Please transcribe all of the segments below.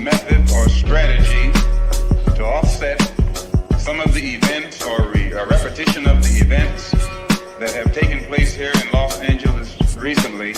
method or strategy to offset some of the events or a repetition of the events that have taken place here in Los Angeles recently.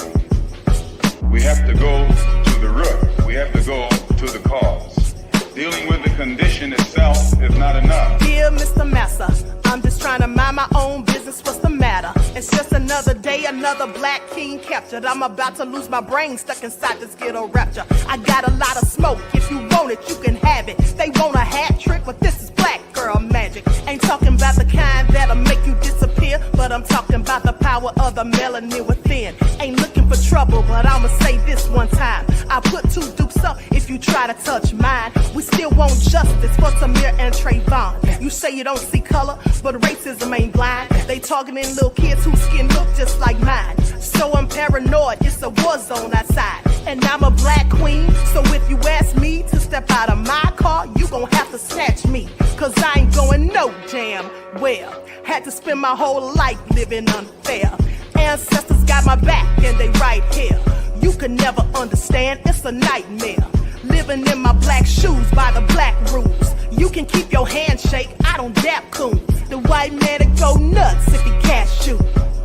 We have to go to the root. We have to go to the cause. Dealing with the condition itself is not enough. Dear Mr. Massa, I'm just trying to mind my own business. What's the matter? It's just another day, another black king captured. I'm about to lose my brain, stuck inside this ghetto rapture. I got a lot of smoke. If you want it, you can have it. They want a hat trick, but this is black girl magic. Ain't talking about the kind that'll make you disappear, but I'm talking about the power of the melanin within. Ain't looking for trouble, but I'ma say this one time. I put two dukes up if you try to touch mine. We still want justice for Samir and Trayvon. You say you don't see color, but racism ain't blind. They targeting little kids whose skin look just like mine. So I'm paranoid, it's a war zone outside. And I'm a black queen, so if you ask me to step out of my car, you gon' have to snatch me. Cause I ain't going no damn well. Had to spend my whole life living unfair. Ancestors got my back and they right here. You can never understand, it's a nightmare. Living in my black shoes by the black rules. You can keep your handshake, I don't dap coon. The white man to go nuts if he cash you.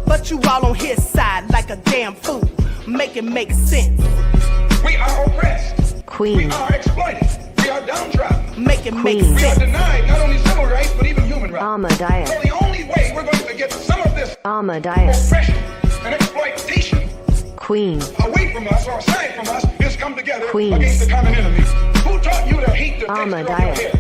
But you all on his side like a damn fool. Make it make sense. We are oppressed. Queen. We are exploited. We are downtrodden. Make it make We are sense. denied not only civil rights, but even human rights. Ahmadiyyah. So the only way we're going to get some of this Ahmadiyyah. oppression and exploitation Queen. away from us or aside from us is come together Queen. against the common enemy. Who taught you to hate the texture of your Ahmadiyyah. hair?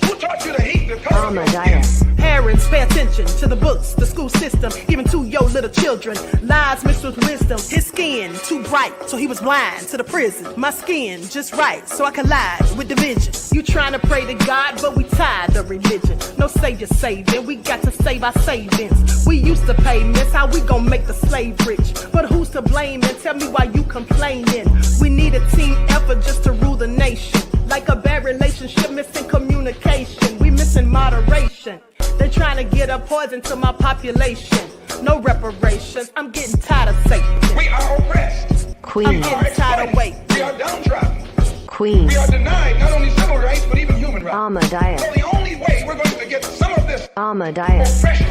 Who taught you to hate the color of your skin? Ahmadiyyah. Parents, pay attention to the books, the school system, even to your little children. Lies mixed with wisdom. His skin too bright, so he was blind to the prison. My skin just right, so I collide with division. You trying to pray to God, but we tired of religion. No savior saving, we got to save our savings. We used to pay miss, how we gon' make the slave rich? But who's to blame, and tell me why you complaining? We need a team effort just to rule the nation. Like a bad relationship, missing communication. We missing moderation. They're trying to get a poison to my population. No reparations, I'm getting tired of Satan. We are oppressed. Queen. I'm getting tired of waiting. We are downtrodden. Queen. We are denied not only civil rights, but even human rights. Ahmadiyyah. So the only way we're going to get some of this Ahmadiyyah. oppression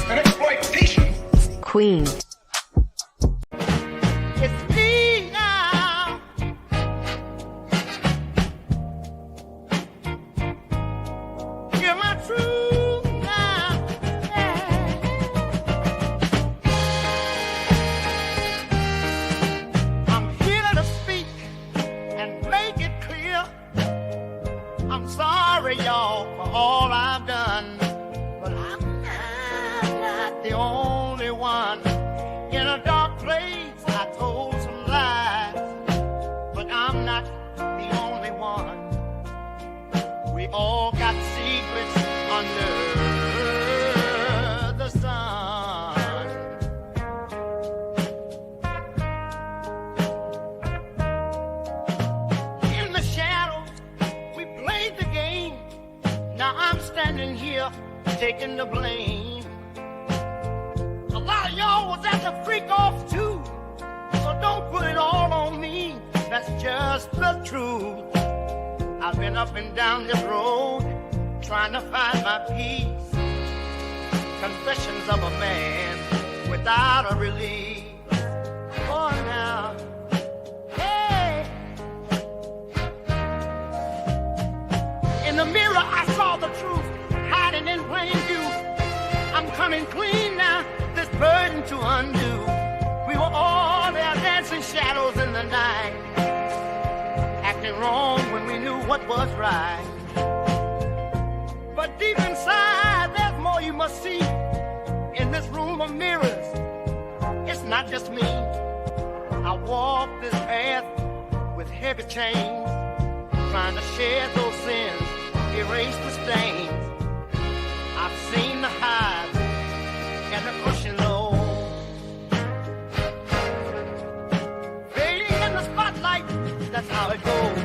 and exploitation. Queen. It's me now. You're my truth now. Yeah. I'm here to speak and make it clear. I'm sorry, y'all, for all I've done. But I'm not the only one. In a dark place, I told some lies. But I'm not the only one. We all got secrets under the sun. In the shadows, we played the game. Now I'm standing here taking the blame. A lot of y'all was at the freak off too, so don't put it all on me. That's just the truth. I've been up and down this road trying to find my peace. Confessions of a man without a release. Oh, now, hey. In the mirror, I saw the truth hiding in plain view. I'm coming clean now, this burden to undo. We were all there dancing shadows in the night, acting wrong when we knew what was right. But deep inside, there's more you must see. In this room of mirrors, it's not just me. I walk this path with heavy chains, trying to shed those sins, erase the stains. I've seen the highs and the crushing lows, fading in the spotlight. That's how it goes.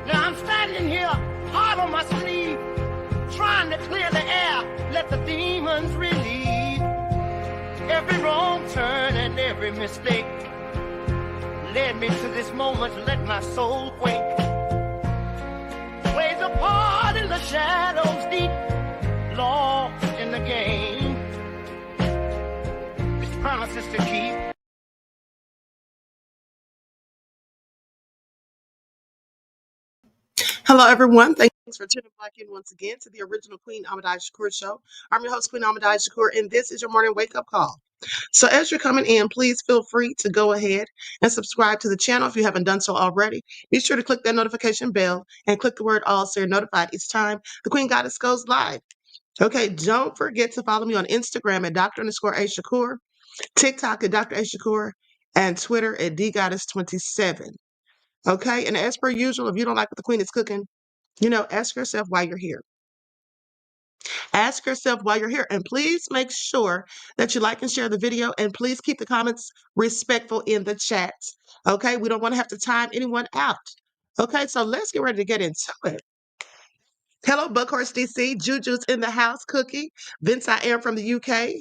Now I'm standing standing here, hard on my sleeve, trying to clear the air, let the demons relieve. Every wrong turn and every mistake led me to this moment, let my soul quake. Plays a part in the shadows deep, lost in the game. It's promises to keep. Hello, everyone. Thanks for tuning back in once again to the original Queen Ahmadiyyah Shakur show. I'm your host, Queen Ahmadiyyah Shakur, and this is your morning wake-up call. So as you're coming in, please feel free to go ahead and subscribe to the channel if you haven't done so already. Be sure to click that notification bell and click the word all so you're notified each time the Queen Goddess goes live. Okay, don't forget to follow me on Instagram at Dr_A_Shakur, TikTok at Dr. A Shakur, and Twitter at DGoddess27. Okay, and as per usual, if you don't like what the Queen is cooking, ask yourself why you're here. Ask yourself why you're here. And please make sure that you like and share the video. And please keep the comments respectful in the chat. Okay, we don't want to have to time anyone out. Okay, so let's get ready to get into it. Hello, Buckhorse DC. Juju's in the house. Cookie. Vince, I am from the UK.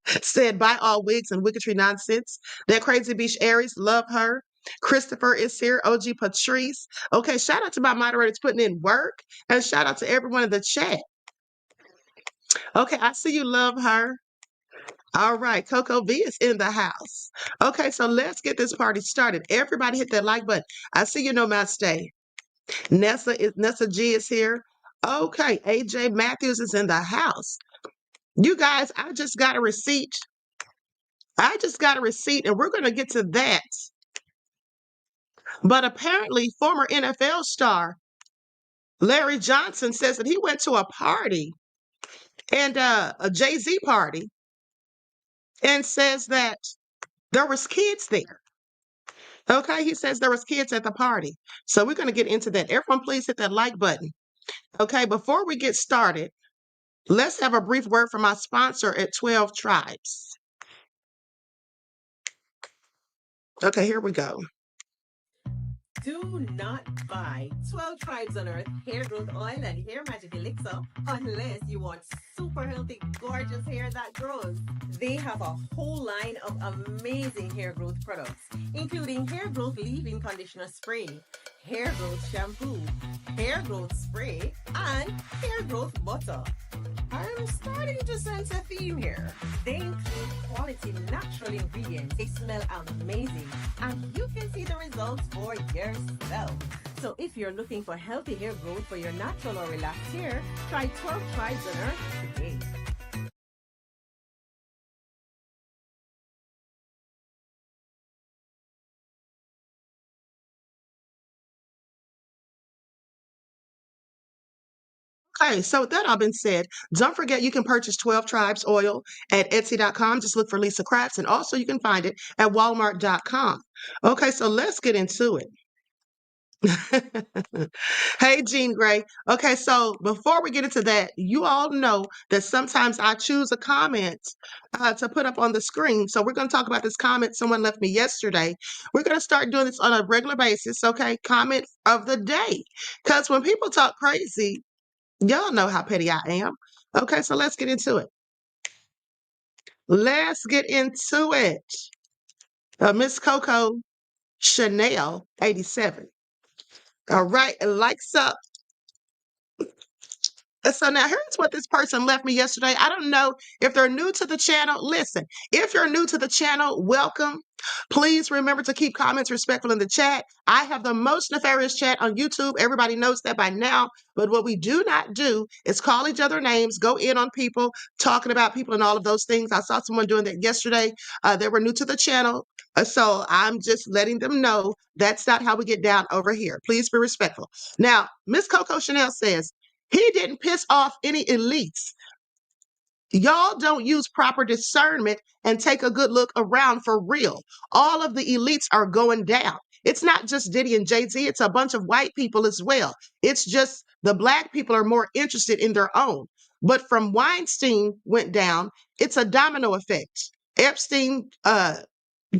Said buy all wigs and wiggetry nonsense. That crazy beach Aries, love her. Christopher is here. OG Patrice. Okay, shout out to my moderators putting in work, and shout out to everyone in the chat. Okay, I see you, love her. All right, Coco V is in the house. Okay, so let's get this party started. Everybody hit that like button. I see you, Namaste. Nessa G is here. Okay, AJ Matthews is in the house. You guys, I just got a receipt. And we're going to get to that. But apparently, former NFL star Larry Johnson says that he went to a party, and a Jay-Z party, and says that there was kids there. Okay, he says there was kids at the party. So we're going to get into that. Everyone, please hit that like button. Okay, before we get started, let's have a brief word from our sponsor at 12 Tribes. Okay, here we go. Do not buy 12 Tribes on Earth hair growth oil and hair magic elixir unless you want super healthy, gorgeous hair that grows. They have a whole line of amazing hair growth products, including hair growth leave-in conditioner spray, hair growth shampoo, hair growth spray, and hair growth butter. I'm starting to sense a theme here. They include quality natural ingredients. They smell amazing, and you can see the results for yourself. So if you're looking for healthy hair growth for your natural or relaxed hair, try 12 Tribes on Earth today. Okay, so with that all been said, don't forget you can purchase 12 Tribes oil at Etsy.com. Just look for Lisa Kratz, and also you can find it at Walmart.com. Okay, so let's get into it. Hey, Jean Gray. Okay, so before we get into that, you all know that sometimes I choose a comment to put up on the screen. So we're going to talk about this comment someone left me yesterday. We're going to start doing this on a regular basis, okay? Comment of the day. Because when people talk crazy, y'all know how petty I am. Okay, so let's get into it. Let's get into it. Miss Coco Chanel 87. All right, likes up. So now here's what this person left me yesterday. I don't know if they're new to the channel. Listen, if you're new to the channel, welcome. Please remember to keep comments respectful in the chat. I have the most nefarious chat on YouTube. Everybody knows that by now. But what we do not do is call each other names, go in on people, talking about people and all of those things. I saw someone doing that yesterday. They were new to the channel. So I'm just letting them know that's not how we get down over here. Please be respectful. Now, Miss Coco Chanel says, he didn't piss off any elites. Y'all don't use proper discernment and take a good look around for real. All of the elites are going down. It's not just Diddy and Jay-Z. It's a bunch of white people as well. It's just the black people are more interested in their own. But from Weinstein went down, it's a domino effect. Epstein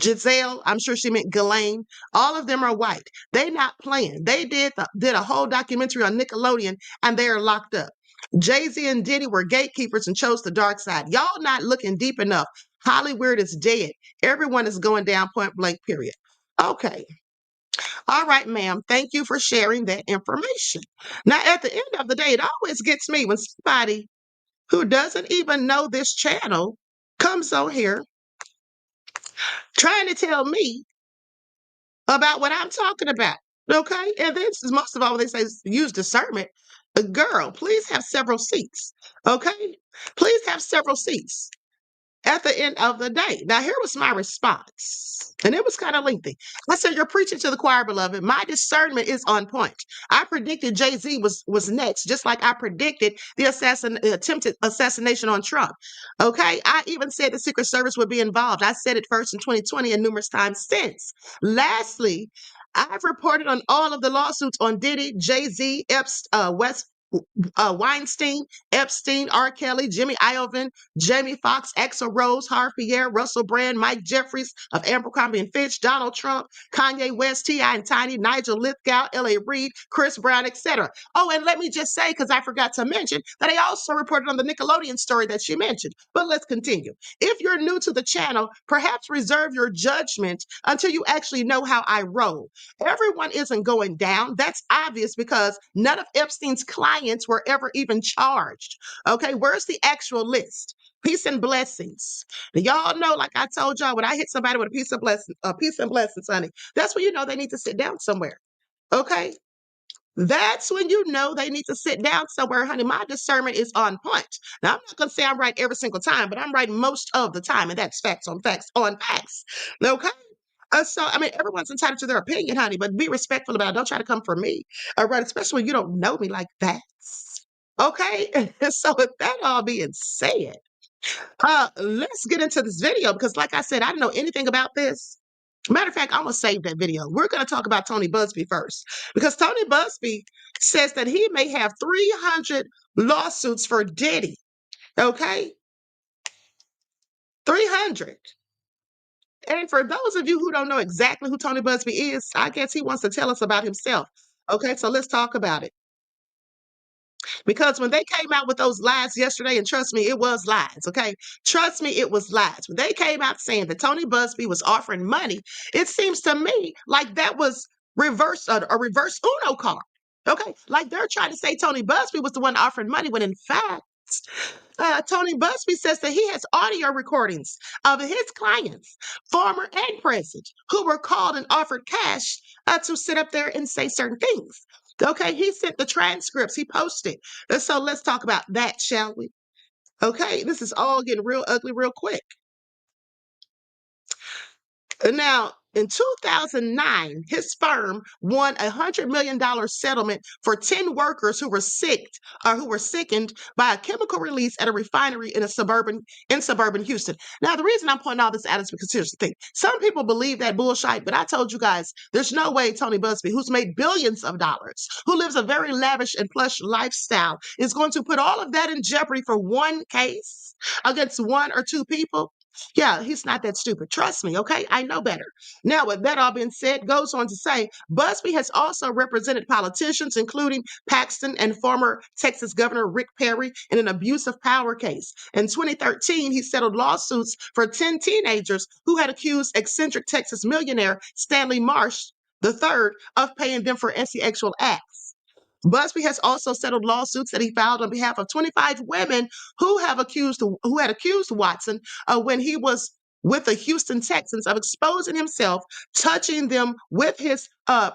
Giselle, I'm sure she meant Ghislaine. All of them are white. They not playing. They did a whole documentary on Nickelodeon, and they are locked up. Jay-Z and Diddy were gatekeepers and chose the dark side. Y'all not looking deep enough. Hollywood is dead. Everyone is going down, point blank, period. Okay. All right, ma'am. Thank you for sharing that information. Now, at the end of the day, it always gets me when somebody who doesn't even know this channel comes on here trying to tell me about what I'm talking about. Okay. And this is most of all, when they say use discernment. Girl, please have several seats. Okay. Please have several seats at the end of the day. Now, here was my response, and it was kind of lengthy. I said, "You're preaching to the choir, beloved. My discernment is on point. I predicted Jay-Z was next, just like I predicted the attempted assassination on Trump. Okay, I even said the Secret Service would be involved. I said it first in 2020 and numerous times since. Lastly, I've reported on all of the lawsuits on Diddy, Jay-Z, Weinstein, Epstein, R. Kelly, Jimmy Iovine, Jamie Foxx, Axl Rose, Harvey Pierre, Russell Brand, Mike Jeffries of Abercrombie and Fitch, Donald Trump, Kanye West, T.I. and Tiny, Nigel Lithgow, L.A. Reid, Chris Brown, etc. Oh, and let me just say, because I forgot to mention, that I also reported on the Nickelodeon story that she mentioned. But let's continue. If you're new to the channel, perhaps reserve your judgment until you actually know how I roll. Everyone isn't going down. That's obvious because none of Epstein's clients were ever even charged. Okay, where's the actual list? Peace and blessings. Now, y'all know, like I told y'all, when I hit somebody with a peace and blessings, honey, that's when you know they need to sit down somewhere. Okay? That's when you know they need to sit down somewhere, honey. My discernment is on point. Now, I'm not going to say I'm right every single time, but I'm right most of the time, and that's facts on facts on facts. Okay? So, I mean, everyone's entitled to their opinion, honey, but be respectful about it. Don't try to come for me, all right? Especially when you don't know me like that. Okay? So, with that all being said, let's get into this video because, like I said, I didn't know anything about this. Matter of fact, I'm gonna save that video. We're gonna talk about Tony Buzbee first because Tony Buzbee says that he may have 300 lawsuits for Diddy. Okay, 300. And for those of you who don't know exactly who Tony Buzbee is, I guess he wants to tell us about himself. Okay, so let's talk about it. Because when they came out with those lies yesterday, and trust me, it was lies, okay? Trust me, it was lies. When they came out saying that Tony Buzbee was offering money, it seems to me like that was a reverse Uno card, okay? Like they're trying to say Tony Buzbee was the one offering money when in fact, Tony Buzbee says that he has audio recordings of his clients, former and present, who were called and offered cash to sit up there and say certain things. Okay, he sent the transcripts, he posted. And so let's talk about that, shall we? Okay, this is all getting real ugly real quick. Now, in 2009, his firm won a $100 million settlement for 10 workers who were sickened by a chemical release at a refinery in suburban Houston. Now, the reason I'm pointing all this out is because here's the thing. Some people believe that bullshit, but I told you guys, there's no way Tony Buzbee, who's made billions of dollars, who lives a very lavish and plush lifestyle, is going to put all of that in jeopardy for one case against one or two people. Yeah, he's not that stupid. Trust me, okay? I know better. Now, with that all being said, goes on to say, Buzbee has also represented politicians, including Paxton and former Texas Governor Rick Perry, in an abuse of power case. In 2013, he settled lawsuits for 10 teenagers who had accused eccentric Texas millionaire Stanley Marsh III of paying them for sexual acts. Buzbee has also settled lawsuits that he filed on behalf of 25 women who had accused Watson when he was with the Houston Texans of exposing himself, touching them with his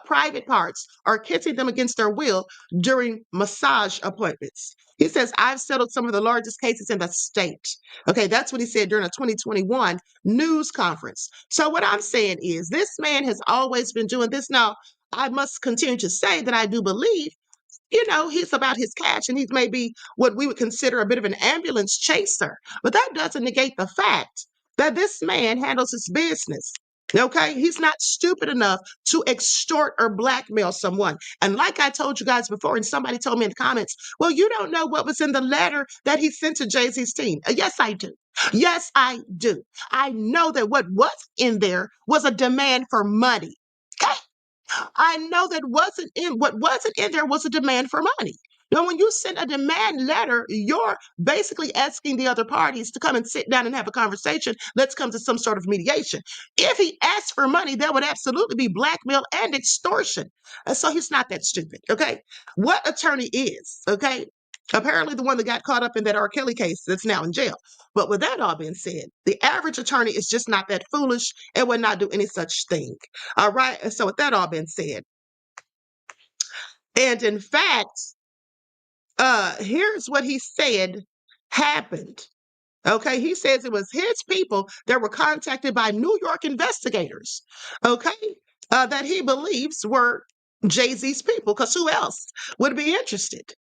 private parts, or kissing them against their will during massage appointments. He says, I've settled some of the largest cases in the state. Okay, that's what he said during a 2021 news conference. So what I'm saying is this man has always been doing this. Now, I must continue to say that I do believe he's about his cash and he's maybe what we would consider a bit of an ambulance chaser. But that doesn't negate the fact that this man handles his business. Okay, he's not stupid enough to extort or blackmail someone. And like I told you guys before, and somebody told me in the comments, well, you don't know what was in the letter that he sent to Jay-Z's team. Yes, I do. Yes, I do. I know that what was in there was a demand for money. Okay? I know that what wasn't in there was a demand for money. Now, when you send a demand letter, you're basically asking the other parties to come and sit down and have a conversation. Let's come to some sort of mediation. If he asked for money, that would absolutely be blackmail and extortion. And so he's not that stupid. Okay. What attorney is, okay? Apparently the one that got caught up in that R. Kelly case that's now in jail. But with that all being said, the average attorney is just not that foolish and would not do any such thing. All right. And so with that all being said, and in fact, here's what he said happened. Okay, he says it was his people that were contacted by New York investigators. Okay, that he believes were Jay-Z's people, because who else would be interested?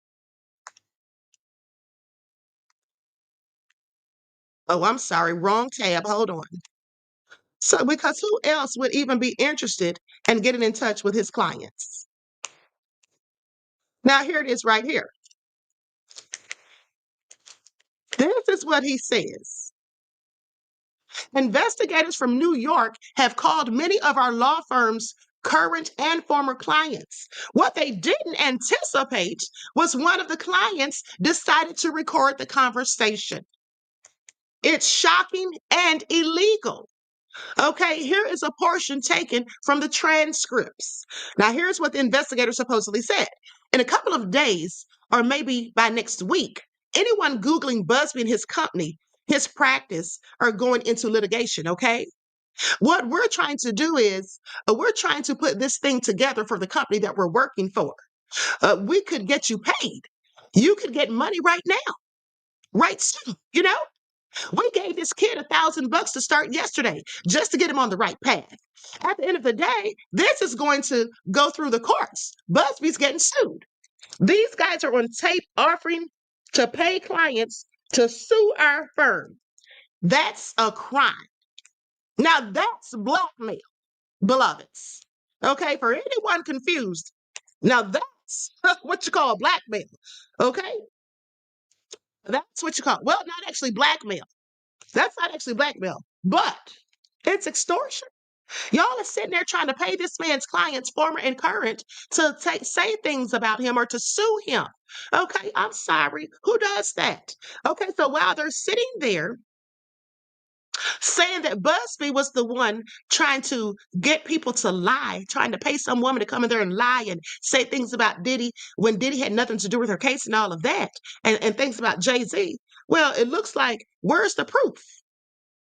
Oh, I'm sorry, wrong tab. Hold on. So, because who else would even be interested in getting in touch with his clients? Now, here it is right here. This is what he says. Investigators from New York have called many of our law firm's current and former clients. What they didn't anticipate was one of the clients decided to record the conversation. It's shocking and illegal. Okay, here is a portion taken from the transcripts. Now, here's what the investigator supposedly said. In a couple of days, or maybe by next week, anyone Googling Buzbee and his company, his practice, are going into litigation, okay? What we're trying to do is we're trying to put this thing together for the company that we're working for. We could get you paid. You could get money right now, right soon, you know? We gave this kid $1,000 to start yesterday just to get him on the right path. At the end of the day, this is going to go through the courts. Busbee's getting sued. These guys are on tape offering to pay clients to sue our firm. That's a crime. Now that's blackmail, beloveds. Okay, for anyone confused, now that's what you call blackmail. Okay, that's what you call, well, not actually blackmail. That's not actually blackmail, but it's extortion. Y'all are sitting there trying to pay this man's clients, former and current, to say things about him or to sue him. Okay, I'm sorry. Who does that? Okay, so while they're sitting there saying that Buzbee was the one trying to get people to lie, trying to pay some woman to come in there and lie and say things about Diddy when Diddy had nothing to do with her case and all of that, and things about Jay-Z. Well, it looks like, where's the proof?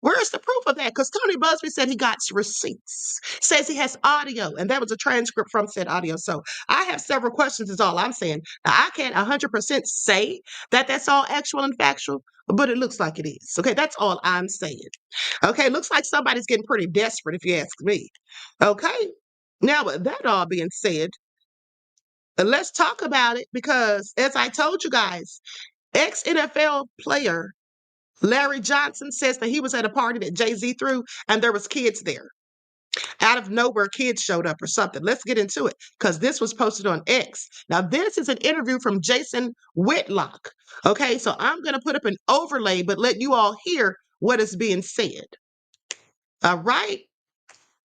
Where's the proof of that? Because Tony Buzbee said he got receipts, says he has audio, and that was a transcript from said audio. So I have several questions, is all I'm saying. Now, I can't 100% say that that's all actual and factual, but it looks like it is. Okay, that's all I'm saying. Okay, looks like somebody's getting pretty desperate, if you ask me. Okay, now with that all being said, let's talk about it, because as I told you guys, ex-NFL player Larry Johnson says that he was at a party that Jay-Z threw and there was kids there. Out of nowhere, kids showed up or something. Let's get into it, because this was posted on X. Now, this is an interview from Jason Whitlock. Okay, so I'm going to put up an overlay, but let you all hear what is being said. All right,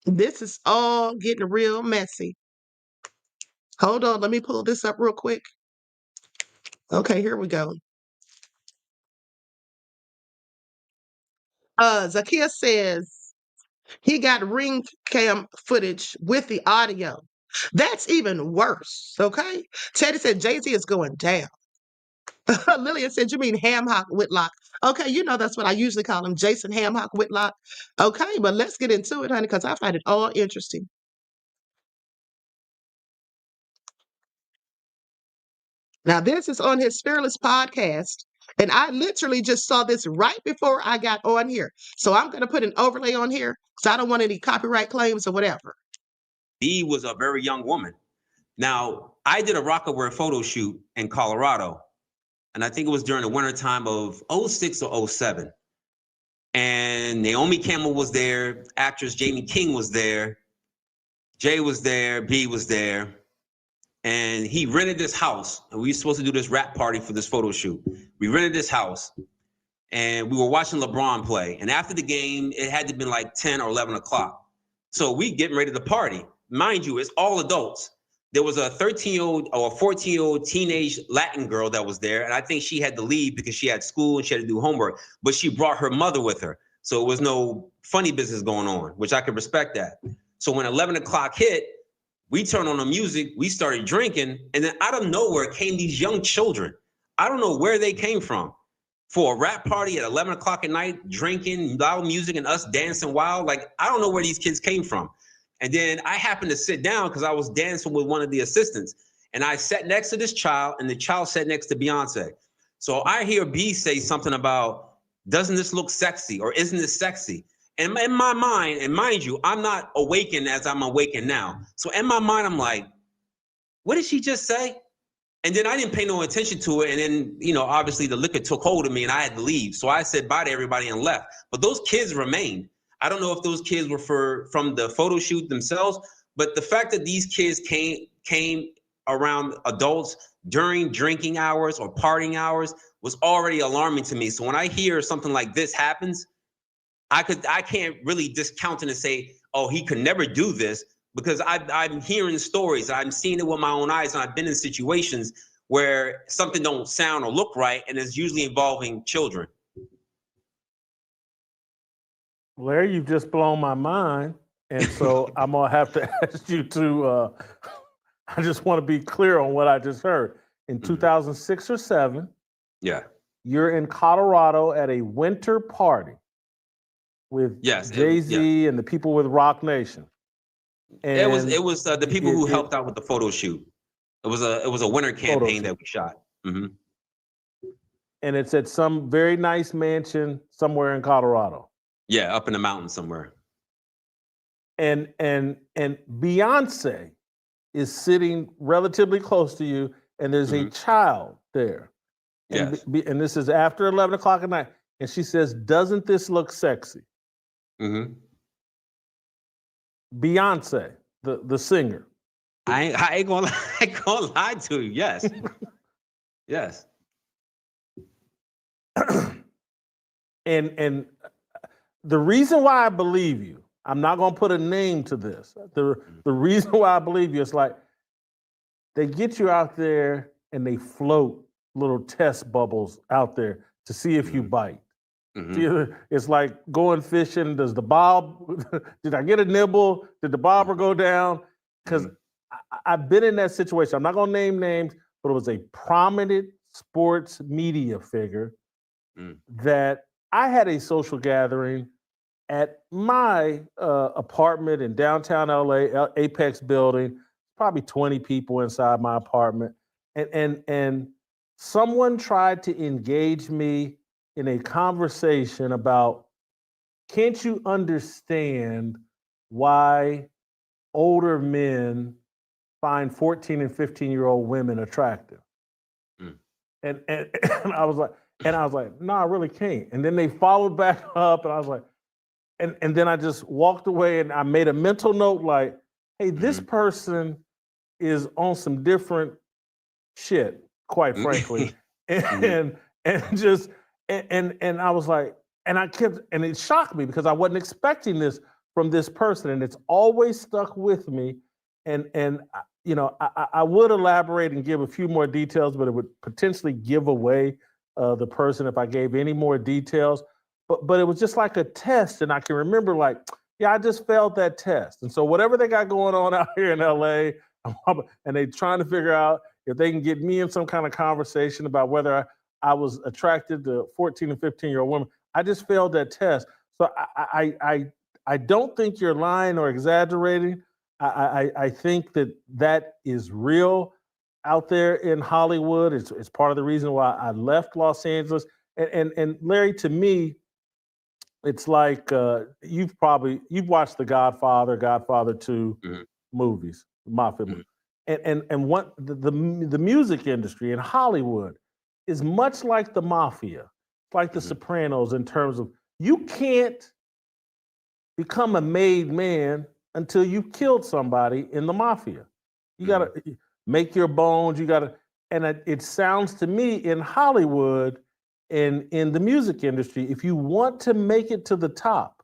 this is all getting real messy. Hold on, let me pull this up real quick. Okay, here we go. Zakia says he got ring cam footage with the audio. That's even worse, okay? Teddy said Jay-Z is going down. Lillian said, you mean Hamhock Whitlock. Okay, you know that's what I usually call him, Jason Hamhock Whitlock. Okay, but let's get into it, honey, because I find it all interesting. Now, this is on his Fearless podcast, and I literally just saw this right before I got on here. So I'm going to put an overlay on here, so I don't want any copyright claims or whatever. He was a very young woman. Now, I did a Rockaware photo shoot in Colorado, and I think it was during the winter time of 06 or 07. And Naomi Campbell was there, actress Jamie King was there, Jay was there, B was there. And he rented this house, and we were supposed to do this rap party for this photo shoot. We rented this house, and we were watching LeBron play. And after the game, it had to be like 10 or 11 o'clock. So we getting ready to party. Mind you, it's all adults. There was a 13-year-old or a 14-year-old teenage Latin girl that was there. And I think she had to leave because she had school and she had to do homework. But she brought her mother with her. So it was no funny business going on, which I could respect that. So when 11 o'clock hit, we turned on the music, we started drinking, and then out of nowhere came these young children. I don't know where they came from. For a rap party at 11 o'clock at night, drinking, loud music, and us dancing wild. Like, I don't know where these kids came from. And then I happened to sit down because I was dancing with one of the assistants. And I sat next to this child, and the child sat next to Beyonce. So I hear B say something about, doesn't this look sexy? Or isn't this sexy? And in my mind, and mind you, I'm not awakened as I'm awakened now. So in my mind, I'm like, what did she just say? And then I didn't pay no attention to it. And then, you know, obviously the liquor took hold of me and I had to leave. So I said bye to everybody and left. But those kids remained. I don't know if those kids were from the photo shoot themselves, but the fact that these kids came around adults during drinking hours or partying hours was already alarming to me. So when I hear something like this happens, I can't really discount it and say, oh, he could never do this, because I'm hearing stories, I'm seeing it with my own eyes, and I've been in situations where something don't sound or look right, and it's usually involving children. Larry, you've just blown my mind, and so I'm gonna have to ask you to. I just want to be clear on what I just heard. In 2006 or 7, yeah, you're in Colorado at a winter party with Jay-Z and the people with Rock Nation. And it was the people who helped out with the photo shoot. It was a winter campaign that we shot. Mm-hmm. And it's at some very nice mansion somewhere in Colorado. Yeah, up in the mountains somewhere. And Beyonce is sitting relatively close to you, and there's a child there. And, yes. And this is after 11 o'clock at night. And she says, doesn't this look sexy? Mm-hmm. Beyonce, the singer. I ain't gonna lie to you. Yes. Yes. And the reason why I believe you, I'm not gonna put a name to this. The reason why I believe you is like they get you out there and they float little test bubbles out there to see if you bite. Mm-hmm. It's like going fishing. Does the bob? Did I get a nibble? Did the bobber go down? Because I've been in that situation. I'm not gonna name names, but it was a prominent sports media figure that I had a social gathering at my apartment in downtown LA, Apex building. Probably 20 people inside my apartment, and someone tried to engage me in a conversation about, can't you understand why older men find 14 and 15-year-old women attractive? And I was like, no, I really can't. And then they followed back up, and I was like, and then I just walked away, and I made a mental note like, hey, this person is on some different shit, quite frankly. And I was like, and I kept, and it shocked me because I wasn't expecting this from this person, and it's always stuck with me. And you know, I would elaborate and give a few more details, but it would potentially give away the person if I gave any more details. But it was just like a test, and I can remember like, yeah, I just failed that test. And so whatever they got going on out here in LA, and they trying to figure out if they can get me in some kind of conversation about whether I was attracted to 14 and 15-year-old women. I just failed that test. So I don't think you're lying or exaggerating. I think that is real out there in Hollywood. It's part of the reason why I left Los Angeles. And Larry, to me, it's like you've watched the Godfather 2 movies, mafia movies, and what the music industry in Hollywood is much like the mafia, like the Sopranos, in terms of you can't become a made man until you've killed somebody in the mafia. You gotta make your bones. You gotta, and it sounds to me in Hollywood, And in the music industry, if you want to make it to the top,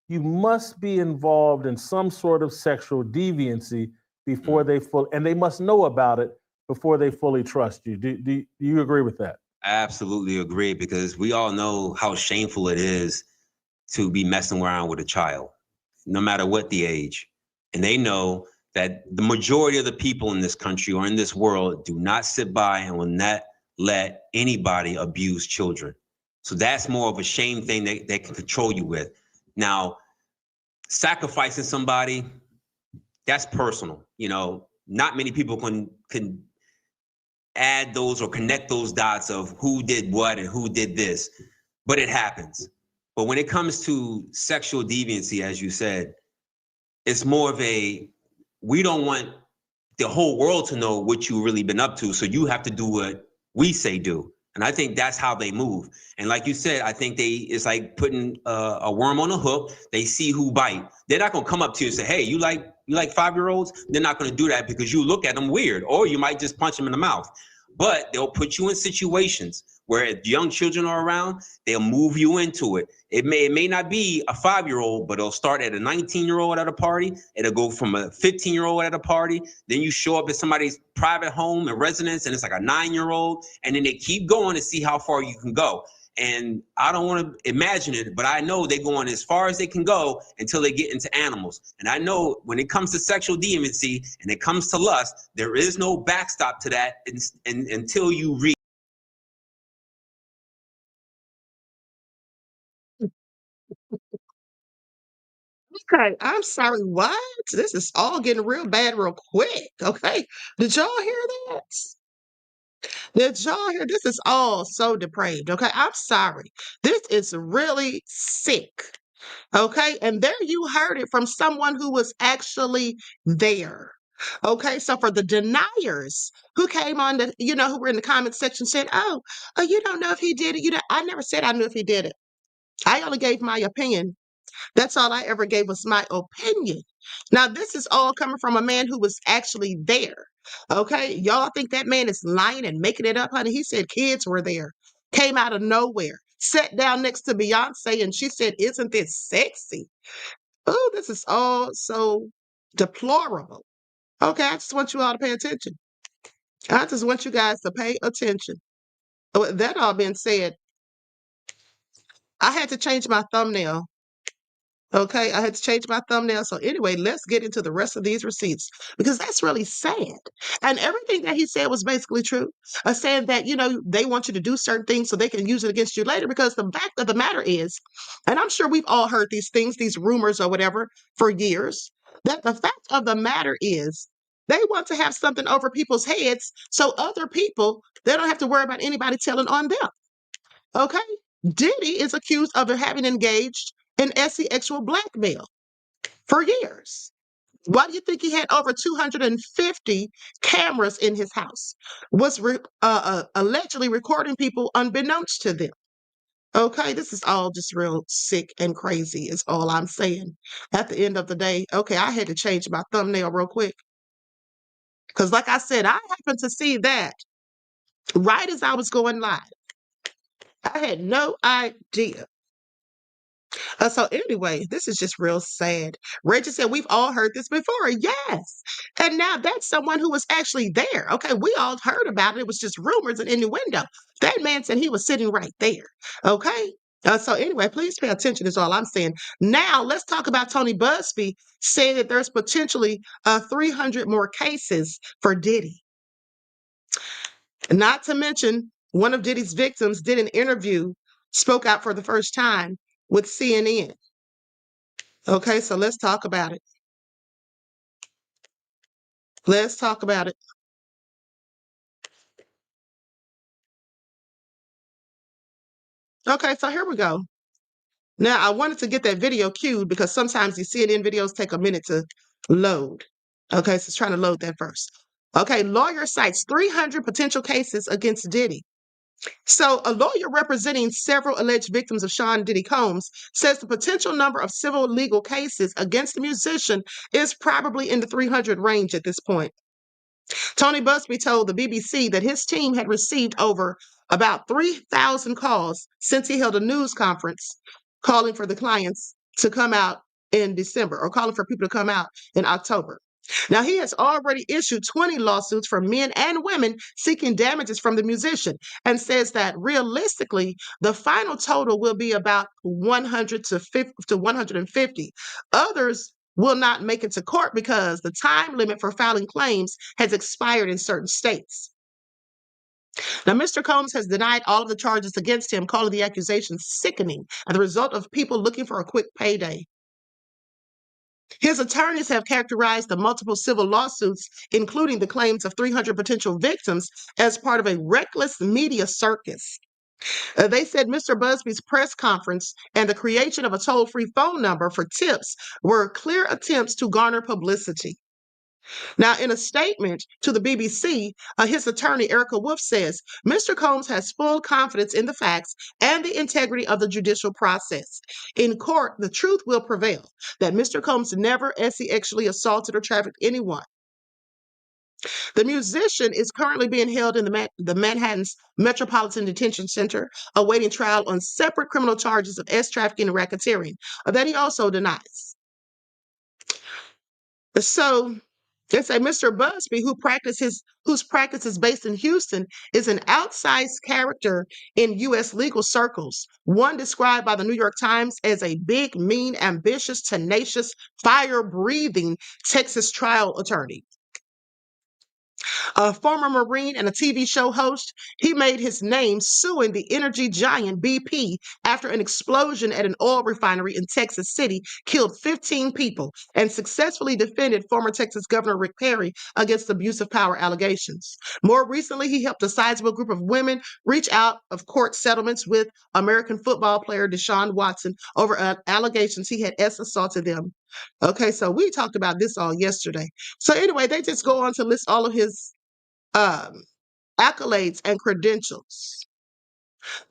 you must be involved in some sort of sexual deviancy before and they must know about it before they fully trust you. Do you agree with that? I absolutely agree, because we all know how shameful it is to be messing around with a child, no matter what the age. And they know that the majority of the people in this country or in this world do not sit by and will not let anybody abuse children. So that's more of a shame thing they can control you with. Now, sacrificing somebody, that's personal. You know, not many people can add those or connect those dots of who did what and who did this, but it happens. But when it comes to sexual deviancy, as you said, it's more of we don't want the whole world to know what you've really been up to. So you have to do what we say do. And I think that's how they move. And like you said, I think it's like putting a worm on a hook. They see who bite. They're not gonna come up to you and say, hey, you like 5-year-olds? They're not gonna do that because you look at them weird, or you might just punch them in the mouth. But they'll put you in situations where if young children are around, they'll move you into it. It may not be a 5-year-old, but it'll start at a 19-year-old at a party. It'll go from a 15-year-old at a party. Then you show up at somebody's private home and residence, and it's like a 9-year-old. And then they keep going to see how far you can go. And I don't want to imagine it, but I know they're going as far as they can go until they get into animals. And I know when it comes to sexual deviancy and it comes to lust, there is no backstop to that until you reach. Okay, I'm sorry, what? This is all getting real bad real quick, okay? Did y'all hear that? Did y'all hear? This is all so depraved, okay? I'm sorry. This is really sick, okay? And there you heard it from someone who was actually there. Okay, so for the deniers who came on the, who were in the comment section said, oh, you don't know if he did it. I never said I knew if he did it. I only gave my opinion. That's all I ever gave was my opinion. Now, this is all coming from a man who was actually there. Okay. Y'all think that man is lying and making it up, honey? He said kids were there, came out of nowhere, sat down next to Beyonce, and she said, isn't this sexy? Oh, this is all so deplorable. Okay. I just want you all to pay attention. I just want you guys to pay attention. With that all being said, I had to change my thumbnail. Okay, I had to change my thumbnail. So anyway, let's get into the rest of these receipts because that's really sad. And everything that he said was basically true. Saying that, they want you to do certain things so they can use it against you later because the fact of the matter is, and I'm sure we've all heard these things, these rumors or whatever for years, that the fact of the matter is they want to have something over people's heads so other people, they don't have to worry about anybody telling on them. Okay? Diddy is accused of having engaged in sexual blackmail for years. Why do you think he had over 250 cameras in his house? Was allegedly recording people unbeknownst to them. Okay, this is all just real sick and crazy, is all I'm saying. At the end of the day, okay, I had to change my thumbnail real quick. Because, like I said, I happened to see that right as I was going live. I had no idea. So anyway, this is just real sad. Reggie said, we've all heard this before. Yes. And now that's someone who was actually there. Okay, we all heard about it. It was just rumors and innuendo. That man said he was sitting right there. Okay. So anyway, please pay attention is all I'm saying. Now let's talk about Tony Buzbee saying that there's potentially 300 more cases for Diddy. Not to mention, one of Diddy's victims did an interview, spoke out for the first time with CNN. Okay, so let's talk about it. Let's talk about it. Okay, so here we go. Now, I wanted to get that video queued because sometimes these CNN videos take a minute to load. Okay, so it's trying to load that first. Okay, lawyer cites 300 potential cases against Diddy. So, a lawyer representing several alleged victims of Sean Diddy Combs says the potential number of civil legal cases against the musician is probably in the 300 range at this point. Tony Buzbee told the BBC that his team had received over about 3,000 calls since he held a news conference calling for the clients to come out in December, or calling for people to come out in October. Now, he has already issued 20 lawsuits from men and women seeking damages from the musician, and says that realistically, the final total will be about 100 to 150. Others will not make it to court because the time limit for filing claims has expired in certain states. Now, Mr. Combs has denied all of the charges against him, calling the accusations sickening and the result of people looking for a quick payday. His attorneys have characterized the multiple civil lawsuits, including the claims of 300 potential victims, as part of a reckless media circus. They said Mr. Buzbee's press conference and the creation of a toll-free phone number for tips were clear attempts to garner publicity. Now, in a statement to the BBC, his attorney, Erica Wolf, says Mr. Combs has full confidence in the facts and the integrity of the judicial process. In court, the truth will prevail that Mr. Combs never actually assaulted or trafficked anyone. The musician is currently being held in the Manhattan's Metropolitan Detention Center, awaiting trial on separate criminal charges of trafficking and racketeering that he also denies. So, they say Mr. Buzbee, whose practice is based in Houston, is an outsized character in U.S. legal circles, one described by the New York Times as a big, mean, ambitious, tenacious, fire-breathing Texas trial attorney. A former Marine and a TV show host, he made his name suing the energy giant BP after an explosion at an oil refinery in Texas City killed 15 people, and successfully defended former Texas Governor Rick Perry against abuse of power allegations. More recently, he helped a sizable group of women reach out of court settlements with American football player Deshaun Watson over allegations he had assaulted them. Okay, so we talked about this all yesterday. So anyway, they just go on to list all of his accolades and credentials.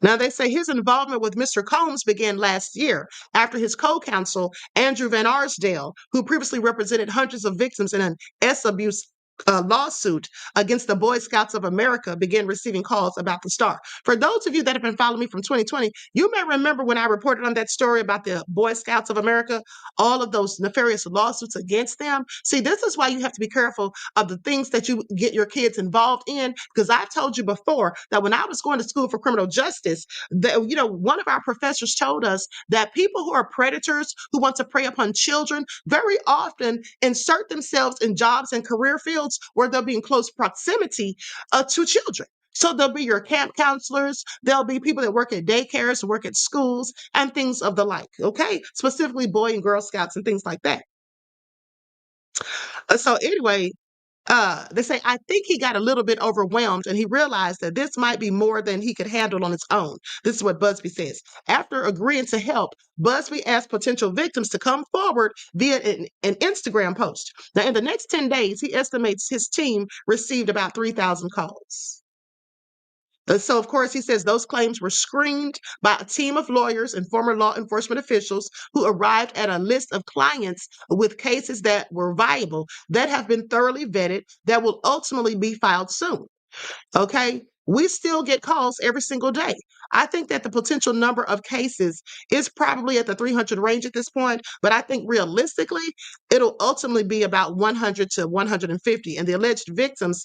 Now, they say his involvement with Mr. Combs began last year after his co-counsel, Andrew Van Arsdale, who previously represented hundreds of victims in an abuse lawsuit against the Boy Scouts of America, began receiving calls about the star. For those of you that have been following me from 2020, you may remember when I reported on that story about the Boy Scouts of America, all of those nefarious lawsuits against them. See, this is why you have to be careful of the things that you get your kids involved in, because I've told you before that when I was going to school for criminal justice, that, one of our professors told us that people who are predators, who want to prey upon children, very often insert themselves in jobs and career fields where they'll be in close proximity to children. So there'll be your camp counselors, there'll be people that work at daycares, work at schools, and things of the like, okay? Specifically Boy and Girl Scouts and things like that. So anyway, they say, I think he got a little bit overwhelmed and he realized that this might be more than he could handle on its own. This is what Buzbee says. After agreeing to help, Buzbee asked potential victims to come forward via an Instagram post. Now, in the next 10 days, he estimates his team received about 3,000 calls. So, of course, he says those claims were screened by a team of lawyers and former law enforcement officials who arrived at a list of clients with cases that were viable, that have been thoroughly vetted, that will ultimately be filed soon. Okay? We still get calls every single day. I think that the potential number of cases is probably at the 300 range at this point, but I think realistically, it'll ultimately be about 100 to 150. And the alleged victims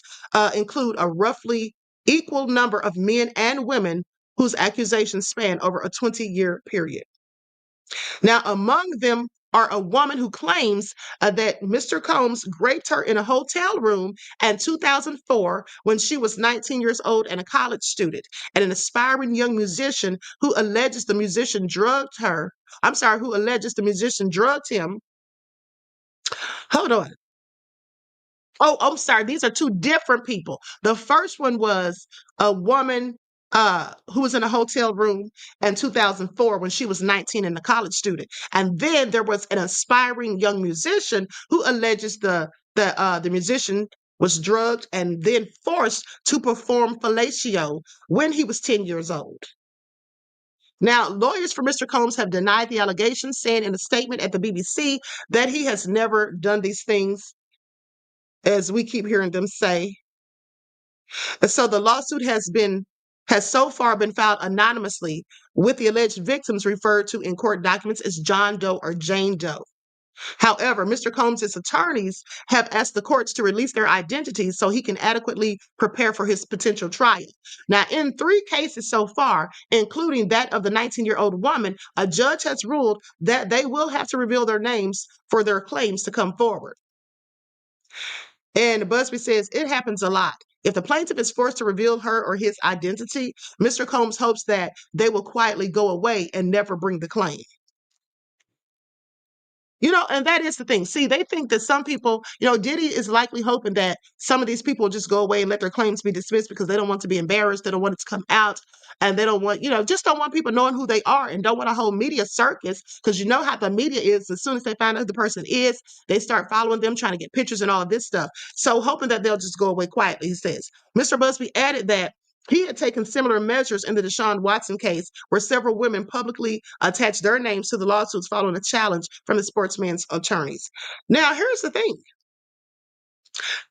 include a roughly equal number of men and women whose accusations span over a 20-year period. Now, among them are a woman who claims that Mr. Combs raped her in a hotel room in 2004 when she was 19 years old and a college student, and an aspiring young musician who alleges the musician drugged him. Hold on. Oh, I'm sorry. These are two different people. The first one was a woman who was in a hotel room in 2004 when she was 19 and a college student. And then there was an aspiring young musician who alleges the musician was drugged and then forced to perform fellatio when he was 10 years old. Now, lawyers for Mr. Combs have denied the allegations, saying in a statement at the BBC that he has never done these things, as we keep hearing them say. So the lawsuit has been has so far been filed anonymously, with the alleged victims referred to in court documents as John Doe or Jane Doe. However, Mr. Combs' attorneys have asked the courts to release their identities so he can adequately prepare for his potential trial. Now, in 3 cases so far, including that of the 19-year-old woman, a judge has ruled that they will have to reveal their names for their claims to come forward. And Buzbee says it happens a lot. If the plaintiff is forced to reveal her or his identity, Mr. Combs hopes that they will quietly go away and never bring the claim. You know, and that is the thing. See, they think that some people, Diddy is likely hoping that some of these people just go away and let their claims be dismissed because they don't want to be embarrassed. They don't want it to come out. And they don't want, just don't want people knowing who they are and don't want a whole media circus, because you know how the media is. As soon as they find out who the person is, they start following them, trying to get pictures and all of this stuff. So hoping that they'll just go away quietly, he says. Mr. Buzbee added that he had taken similar measures in the Deshaun Watson case, where several women publicly attached their names to the lawsuits following a challenge from the sportsman's attorneys. Now, here's the thing.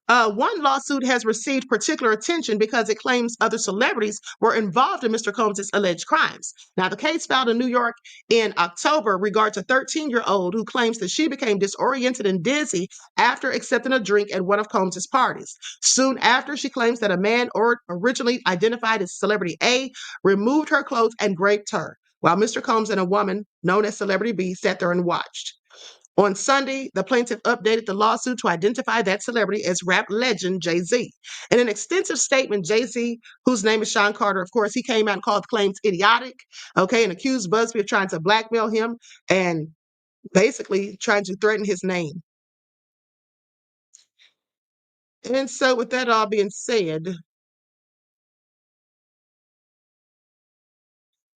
One lawsuit has received particular attention because it claims other celebrities were involved in Mr. Combs' alleged crimes. Now, the case filed in New York in October regards a 13-year-old who claims that she became disoriented and dizzy after accepting a drink at one of Combs' parties. Soon after, she claims that a man originally identified as Celebrity A removed her clothes and raped her, while Mr. Combs and a woman known as Celebrity B sat there and watched. On Sunday, the plaintiff updated the lawsuit to identify that celebrity as rap legend Jay-Z. In an extensive statement, Jay-Z, whose name is Sean Carter, of course, he came out and called the claims idiotic, and accused Buzbee of trying to blackmail him and basically trying to threaten his name. And so with that all being said,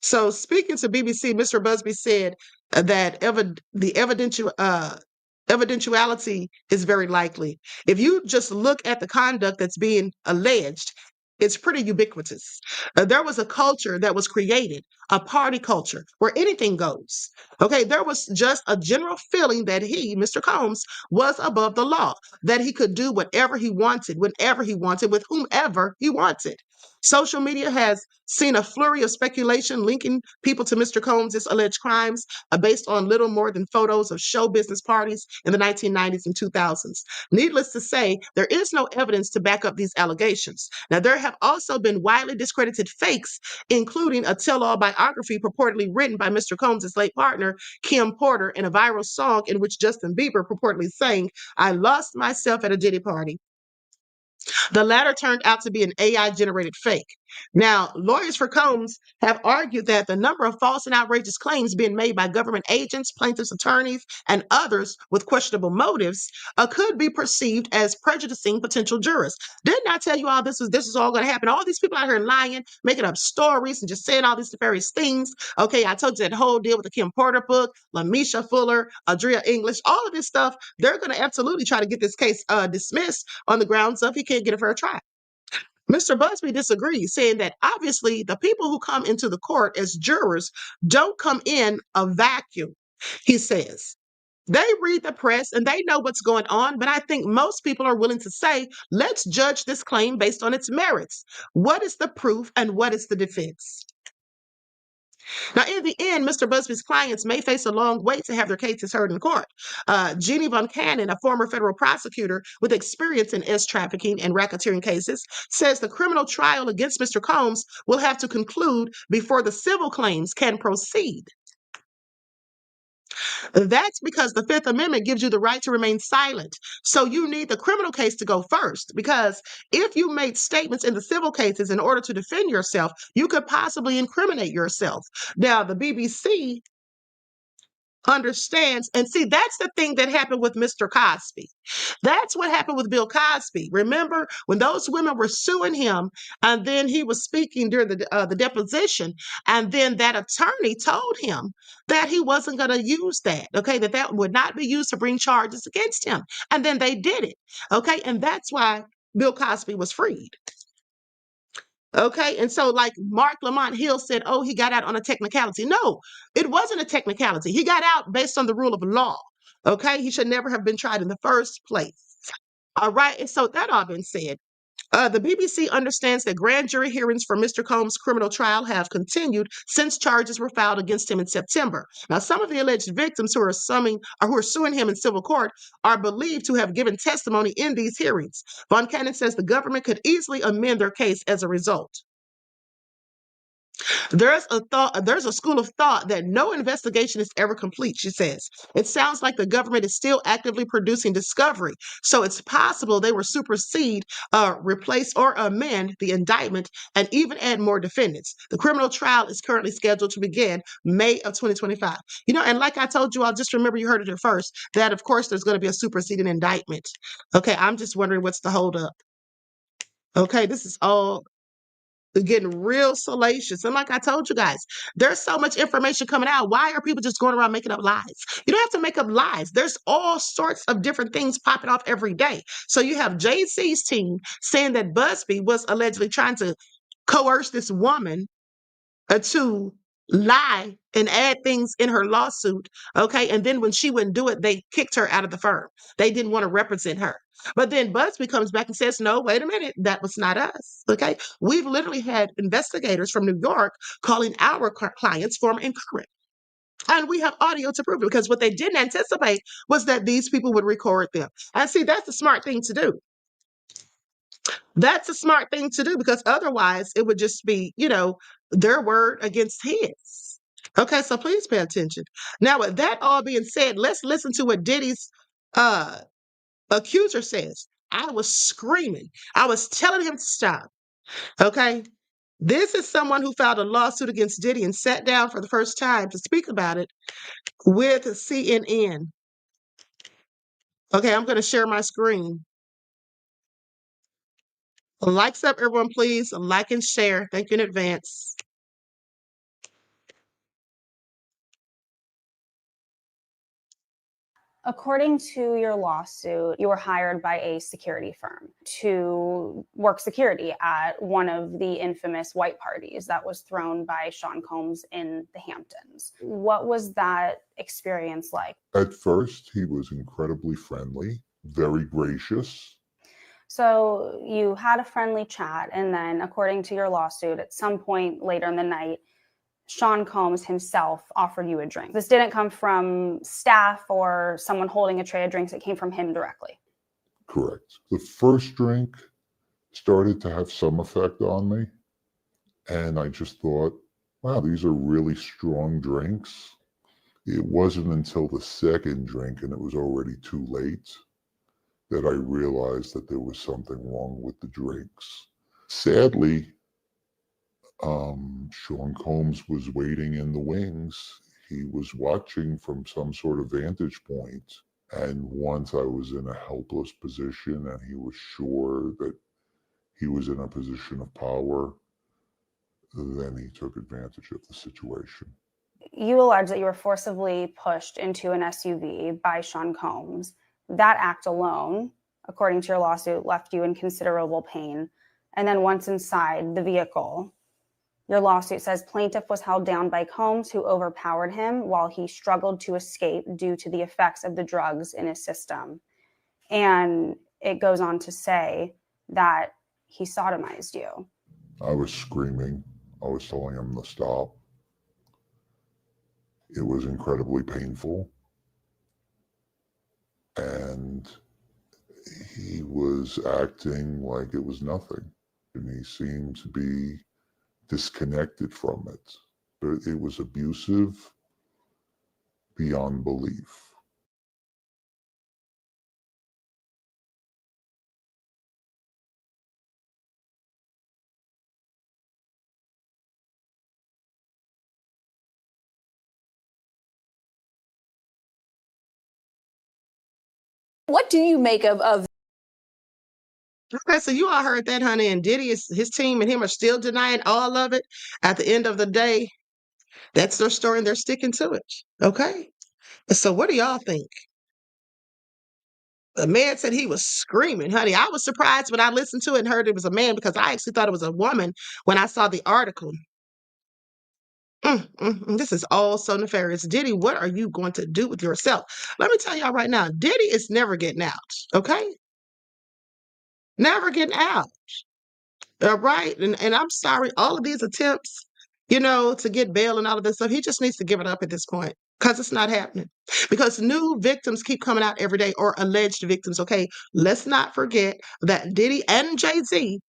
so speaking to BBC, Mr. Buzbee said that the evidentiality is very likely. If you just look at the conduct that's being alleged, it's pretty ubiquitous. There was a culture that was created, a party culture, where anything goes. There was just a general feeling that he, Mr. Combs, was above the law, that he could do whatever he wanted, whenever he wanted, with whomever he wanted. Social media has seen a flurry of speculation linking people to Mr. Combs' alleged crimes based on little more than photos of show business parties in the 1990s and 2000s. Needless to say, there is no evidence to back up these allegations. Now, there have also been widely discredited fakes, including a tell-all biography purportedly written by Mr. Combs' late partner, Kim Porter, in a viral song in which Justin Bieber purportedly sang, "I lost myself at a Diddy party." The latter turned out to be an AI-generated fake. Now, lawyers for Combs have argued that the number of false and outrageous claims being made by government agents, plaintiffs' attorneys, and others with questionable motives could be perceived as prejudicing potential jurors. Didn't I tell you all this is all going to happen? All these people out here lying, making up stories, and just saying all these nefarious things. I told you that whole deal with the Kim Porter book, Lamisha Fuller, Adria English, all of this stuff. They're going to absolutely try to get this case dismissed on the grounds of he can't get a fair trial. Mr. Buzbee disagrees, saying that obviously the people who come into the court as jurors don't come in a vacuum. He says they read the press and they know what's going on, but I think most people are willing to say, let's judge this claim based on its merits. What is the proof and what is the defense? Now, in the end, Mr. Buzbee's clients may face a long wait to have their cases heard in court. Jeannie Von Cannon, a former federal prosecutor with experience in trafficking and racketeering cases, says the criminal trial against Mr. Combs will have to conclude before the civil claims can proceed. That's because the Fifth Amendment gives you the right to remain silent. So you need the criminal case to go first, because if you made statements in the civil cases in order to defend yourself, you could possibly incriminate yourself. Now, the BBC understands, and see, that's the thing that happened with Mr. Cosby. That's what happened with Bill Cosby. Remember when those women were suing him, and then he was speaking during the deposition, and then that attorney told him that he wasn't going to use that, that would not be used to bring charges against him, and then they did it, and that's why Bill Cosby was freed. And so like Mark Lamont Hill said, oh, he got out on a technicality. No, it wasn't a technicality. He got out based on the rule of law. He should never have been tried in the first place. All right. And so that all been said, The BBC understands that grand jury hearings for Mr. Combs' criminal trial have continued since charges were filed against him in September. Now, some of the alleged victims who are suing him in civil court are believed to have given testimony in these hearings. Von Cannon says the government could easily amend their case as a result. There's a school of thought that no investigation is ever complete, she says. It sounds like the government is still actively producing discovery, so it's possible they will supersede, replace, or amend the indictment and even add more defendants. The criminal trial is currently scheduled to begin May of 2025. And like I told you all, just remember you heard it here first, that of course there's going to be a superseding indictment. Okay, I'm just wondering what's the holdup. Okay, this is all getting real salacious. And like I told you guys, there's so much information coming out. Why are people just going around making up lies? You don't have to make up lies. There's all sorts of different things popping off every day. So you have JC's team saying that Buzbee was allegedly trying to coerce this woman to lie and add things in her lawsuit. Okay. And then when she wouldn't do it, they kicked her out of the firm. They didn't want to represent her. But then Buzbee comes back and says, no, wait a minute. That was not us. Okay. We've literally had investigators from New York calling our clients former and current. And we have audio to prove it, because what they didn't anticipate was that these people would record them. And see, that's a smart thing to do. That's a smart thing to do, because otherwise it would just be, their word against his. Okay, so please pay attention. Now, with that all being said, let's listen to what Diddy's accuser says. I was screaming. I was telling him to stop. Okay. This is someone who filed a lawsuit against Diddy and sat down for the first time to speak about it with CNN. Okay, I'm going to share my screen. Likes up, everyone, please. Like and share. Thank you in advance. According to your lawsuit, you were hired by a security firm to work security at one of the infamous white parties that was thrown by Sean Combs in the Hamptons. What was that experience like? At first, he was incredibly friendly, very gracious. So you had a friendly chat, and then, according to your lawsuit, at some point later in the night, Sean Combs himself offered you a drink. This didn't come from staff or someone holding a tray of drinks. It came from him directly. Correct. The first drink started to have some effect on me. And I just thought, wow, these are really strong drinks. It wasn't until the second drink, and it was already too late, that I realized that there was something wrong with the drinks. Sadly, Sean Combs was waiting in the wings. He was watching from some sort of vantage point. And once I was in a helpless position and he was sure that he was in a position of power, then he took advantage of the situation. You allege that you were forcibly pushed into an SUV by Sean Combs. That act alone, according to your lawsuit, left you in considerable pain. And then once inside the vehicle, your lawsuit says plaintiff was held down by Combs, who overpowered him while he struggled to escape due to the effects of the drugs in his system. And it goes on to say that he sodomized you. I was screaming. I was telling him to stop. It was incredibly painful. And he was acting like it was nothing. And he seemed to be disconnected from it. It was abusive beyond belief. What do you make of Okay, so you all heard that, honey, and Diddy, his team and him are still denying all of it. At the end of the day, that's their story and they're sticking to it. Okay? So what do y'all think? The man said he was screaming, honey. I was surprised when I listened to it and heard it was a man, because I actually thought it was a woman when I saw the article. This is all so nefarious. Diddy, what are you going to do with yourself? Let me tell y'all right now, Diddy is never getting out, okay? Never getting out. Right. And I'm sorry, all of these attempts, to get bail and all of this stuff, he just needs to give it up at this point because it's not happening. Because new victims keep coming out every day or alleged victims. Okay. Let's not forget that Diddy and Jay-Z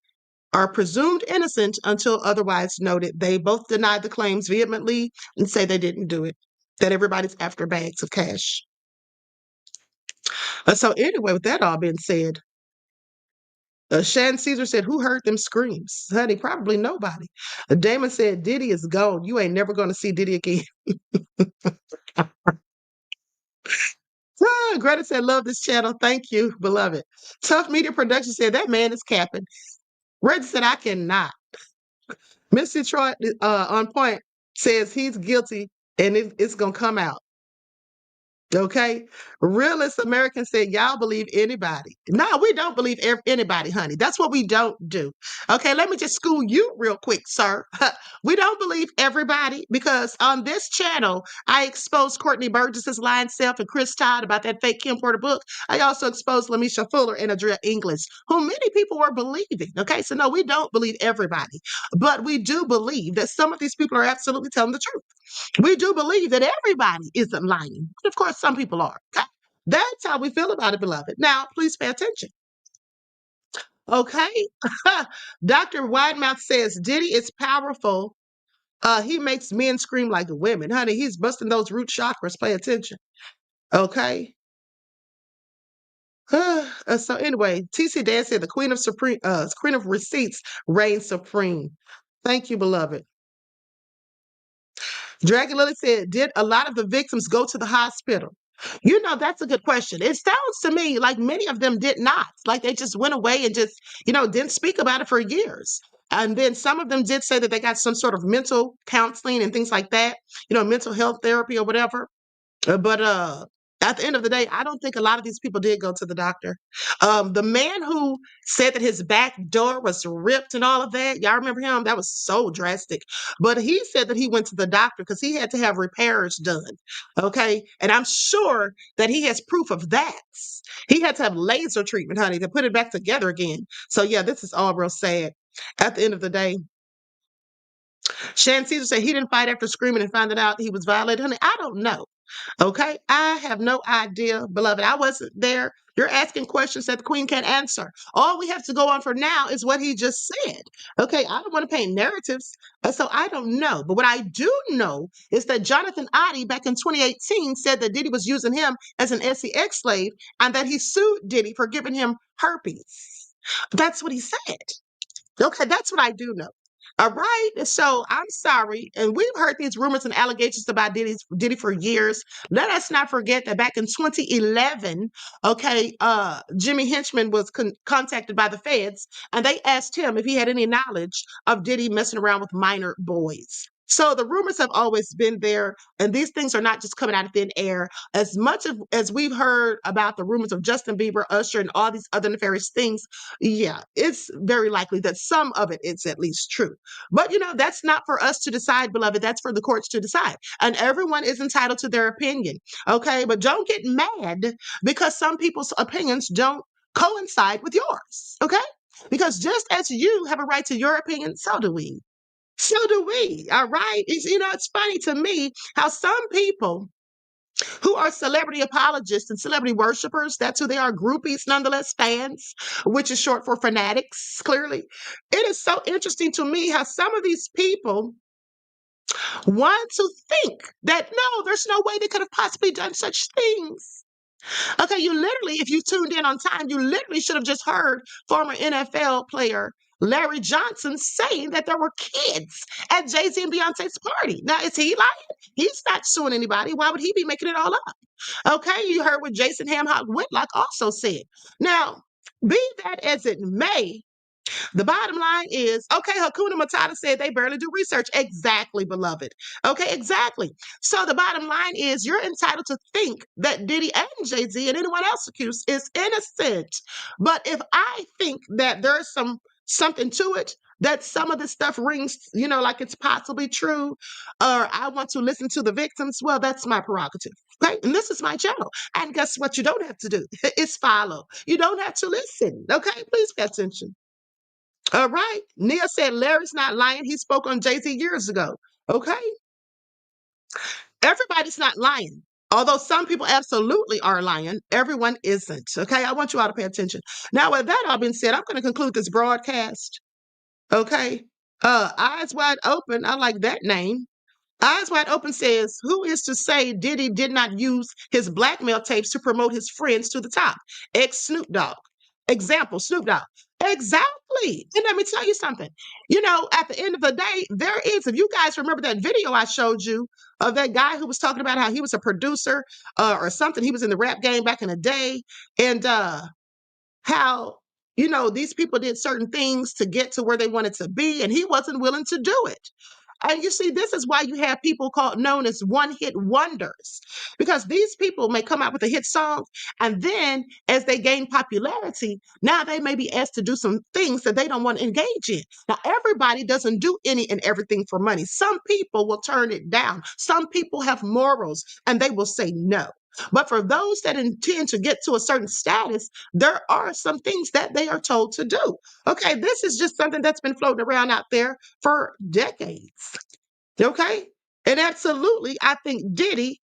are presumed innocent until otherwise noted. They both denied the claims vehemently and say they didn't do it, that everybody's after bags of cash. So, anyway, with that all being said, Shan Caesar said, "Who heard them screams?" Honey, probably nobody. Damon said, "Diddy is gone. You ain't never going to see Diddy again." Greta said, "Love this channel. Thank you, beloved." Tough Media Production said, "That man is capping." Reggie said, "I cannot." Miss Detroit on point says he's guilty and it's going to come out. Okay. Realist American said, "Y'all believe anybody." No, we don't believe anybody, honey. That's what we don't do. Okay. Let me just school you real quick, sir. We don't believe everybody because on this channel, I exposed Courtney Burgess's lying self and Chris Todd about that fake Kim Porter book. I also exposed Lamisha Fuller and Adria English, who many people were believing. Okay. So, no, we don't believe everybody, but we do believe that some of these people are absolutely telling the truth. We do believe that everybody isn't lying. But of course, some people are. Okay? That's how we feel about it, beloved. Now, please pay attention. Okay? Dr. Widemouth says Diddy is powerful. He makes men scream like women. Honey, he's busting those root chakras. Pay attention. Okay? So anyway, TC Dan said the Queen of Receipts reigns supreme. Thank you, beloved. Dragon Lily said, "Did a lot of the victims go to the hospital?" That's a good question. It sounds to me like many of them did not. Like they just went away and just, didn't speak about it for years. And then some of them did say that they got some sort of mental counseling and things like that, mental health therapy or whatever. But at the end of the day, I don't think a lot of these people did go to the doctor. The man who said that his back door was ripped and all of that, y'all remember him? That was so drastic. But he said that he went to the doctor because he had to have repairs done. Okay. And I'm sure that he has proof of that. He had to have laser treatment, honey, to put it back together again. So, yeah, this is all real sad. At the end of the day, Shan Caesar said he didn't fight after screaming and finding out he was violated. Honey, I don't know. Okay, I have no idea, beloved. I wasn't there. You're asking questions that the queen can't answer. All we have to go on for now is what he just said. Okay, I don't want to paint narratives, so I don't know. But what I do know is that Jonathan Oddie back in 2018 said that Diddy was using him as an SEX slave and that he sued Diddy for giving him herpes. That's what he said. Okay, that's what I do know. All right. So I'm sorry. And we've heard these rumors and allegations about Diddy for years. Let us not forget that back in 2011, okay, Jimmy Henchman was contacted by the feds and they asked him if he had any knowledge of Diddy messing around with minor boys. So the rumors have always been there, and these things are not just coming out of thin air. As much as we've heard about the rumors of Justin Bieber, Usher, and all these other nefarious things, yeah, it's very likely that some of it is at least true. But that's not for us to decide, beloved. That's for the courts to decide. And everyone is entitled to their opinion. Okay. But don't get mad because some people's opinions don't coincide with yours. Okay. Because just as you have a right to your opinion, so do we. So do we. All right. It's funny to me how some people who are celebrity apologists and celebrity worshipers, that's who they are, groupies, nonetheless, fans, which is short for fanatics, clearly. It is so interesting to me how some of these people want to think that, no, there's no way they could have possibly done such things. Okay, you literally, if you tuned in on time, you literally should have just heard former NFL player Larry Johnson saying that there were kids at Jay-Z and Beyonce's party. Now, is he lying? He's not suing anybody. Why would he be making it all up? Okay, you heard what Jason Hamhock Whitlock also said. Now, be that as it may, the bottom line is, okay, Hakuna Matata said they barely do research. Exactly, beloved. Okay, exactly. So the bottom line is you're entitled to think that Diddy and Jay-Z and anyone else accused is innocent. But if I think that there's something to it, that some of this stuff rings, like it's possibly true, or I want to listen to the victims, well, that's my prerogative. Okay, and this is my channel. And guess what? You don't have to do is follow. You don't have to listen. Okay, please pay attention. All right. Nia said Larry's not lying. He spoke on Jay-Z years ago. Okay. Everybody's not lying. Although some people absolutely are lying, everyone isn't. Okay. I want you all to pay attention. Now, with that all being said, I'm going to conclude this broadcast. Okay. Eyes Wide Open. I like that name. Eyes Wide Open says, who is to say Diddy did not use his blackmail tapes to promote his friends to the top? Ex Snoop Dogg. Example, Snoop Dogg. Exactly. And let me tell you something. You know, at the end of the day, there is, if you guys remember that video I showed you of that guy who was talking about how he was a producer or something, he was in the rap game back in the day, and how, you know, these people did certain things to get to where they wanted to be, and he wasn't willing to do it. And you see, this is why you have people known as one-hit wonders, because these people may come out with a hit song, and then as they gain popularity, now they may be asked to do some things that they don't want to engage in. Now, everybody doesn't do any and everything for money. Some people will turn it down. Some people have morals, and they will say no. But for those that intend to get to a certain status, there are some things that they are told to do. Okay, this is just something that's been floating around out there for decades. Okay, and absolutely, I think Diddy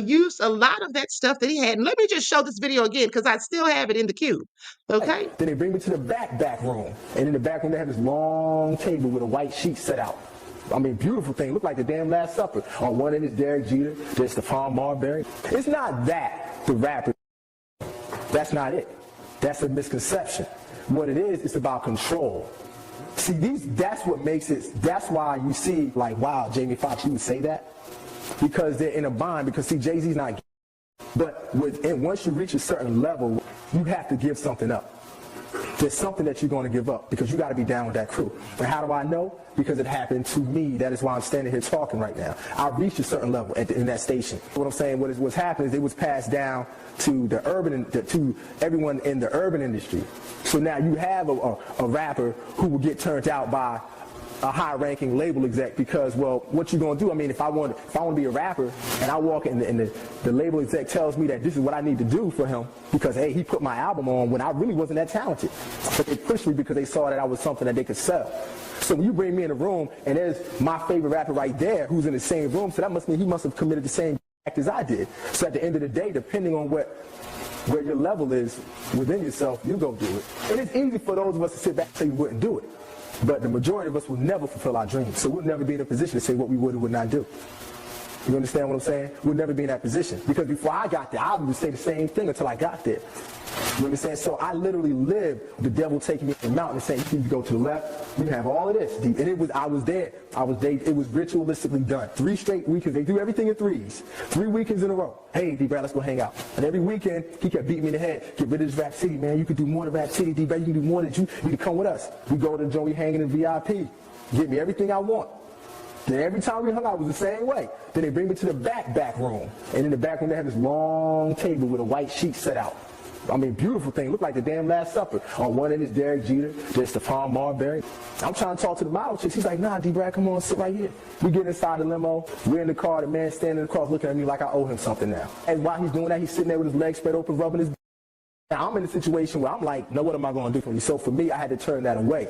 used a lot of that stuff that he had. And let me just show this video again because I still have it in the queue. Okay. Then they bring me to the back room, and in the back room they have this long table with a white sheet set out. I mean, beautiful thing. Look like the damn Last Supper. On one end is Derek Jeter, there's Stephon Marbury. It's not that the rapper. That's not it. That's a misconception. What it is, it's about control. See, that's what makes it, that's why you see, like, wow, Jamie Foxx, you would say that? Because they're in a bind, because see, Jay-Z's not, but once you reach a certain level, you have to give something up. There's something that you're going to give up, because you got to be down with that crew. And how do I know? Because it happened to me. That is why I'm standing here talking right now. I reached a certain level in that station. What I'm saying, what's happened is it was passed down to to everyone in the urban industry. So now you have a rapper who will get turned out by a high-ranking label exec because, well, what you gonna do? I mean, if I want to be a rapper and I walk in and the label exec tells me that this is what I need to do for him because, hey, he put my album on when I really wasn't that talented, but they pushed me because they saw that I was something that they could sell. So when you bring me in a room and there's my favorite rapper right there who's in the same room, so that must mean he must have committed the same act as I did. So at the end of the day, depending on where your level is within yourself, you go do it. And it's easy for those of us to sit back and say we wouldn't do it. But the majority of us will never fulfill our dreams. So we'll never be in a position to say what we would or would not do. You understand what I'm saying? We'll never be in that position. Because before I got there, I would say the same thing until I got there. You understand? So I literally lived the devil taking me to the mountain and saying, you need to go to the left, you have all of this. And I was there. It was ritualistically done. 3 straight weekends. They do everything in 3s. 3 weekends in a row. Hey, D-Brad, let's go hang out. And every weekend, he kept beating me in the head. Get rid of this Rap City, man. You could do more than Rap City, D-Brad. You can do more than you can come with us. We go to the joint, we hanging in VIP. Get me everything I want. Then every time we hung out, it was the same way. Then they bring me to the back room. And in the back room, they have this long table with a white sheet set out. I mean, beautiful thing. Look like the damn Last Supper. On one end is Derek Jeter, there's Stephon Marbury. I'm trying to talk to the model chick. She's like, nah, D-Brad, come on, sit right here. We get inside the limo. We're in the car. The man standing across looking at me like I owe him something now. And while he's doing that, he's sitting there with his legs spread open, rubbing his. Now, I'm in a situation where I'm like, no, what am I going to do for you? So for me, I had to turn that away.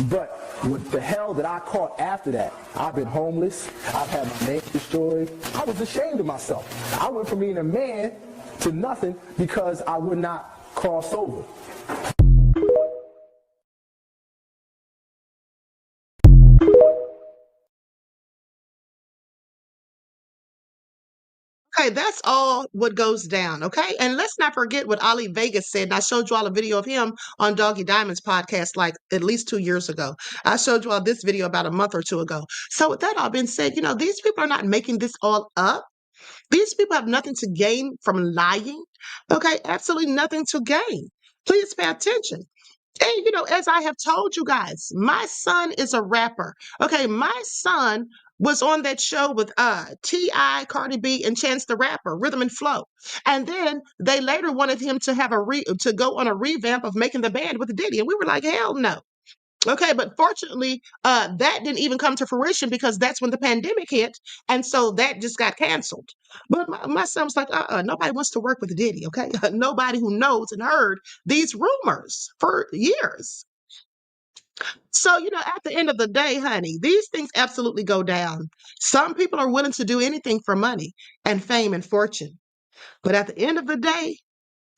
But with the hell that I caught after that, I've been homeless. I've had my name destroyed. I was ashamed of myself. I went from being a man to nothing because I would not cross over. Okay, that's all what goes down, okay? And let's not forget what Ali Vegas said. And I showed you all a video of him on Doggy Diamond's podcast like at least 2 years ago. I showed you all this video about a month or two ago. So with that all being said, you know, these people are not making this all up. These people have nothing to gain from lying, okay? Absolutely nothing to gain. Please pay attention. And, you know, as I have told you guys, my son is a rapper. Okay, my son was on that show with T.I., Cardi B, and Chance the Rapper, Rhythm and Flow. And then they later wanted him to have to go on a revamp of Making the Band with Diddy. And we were like, hell no. Okay, but fortunately, that didn't even come to fruition because that's when the pandemic hit. And so that just got canceled. But my son was like, nobody wants to work with Diddy, okay? Nobody who knows and heard these rumors for years. So, at the end of the day, honey, these things absolutely go down. Some people are willing to do anything for money and fame and fortune. But at the end of the day,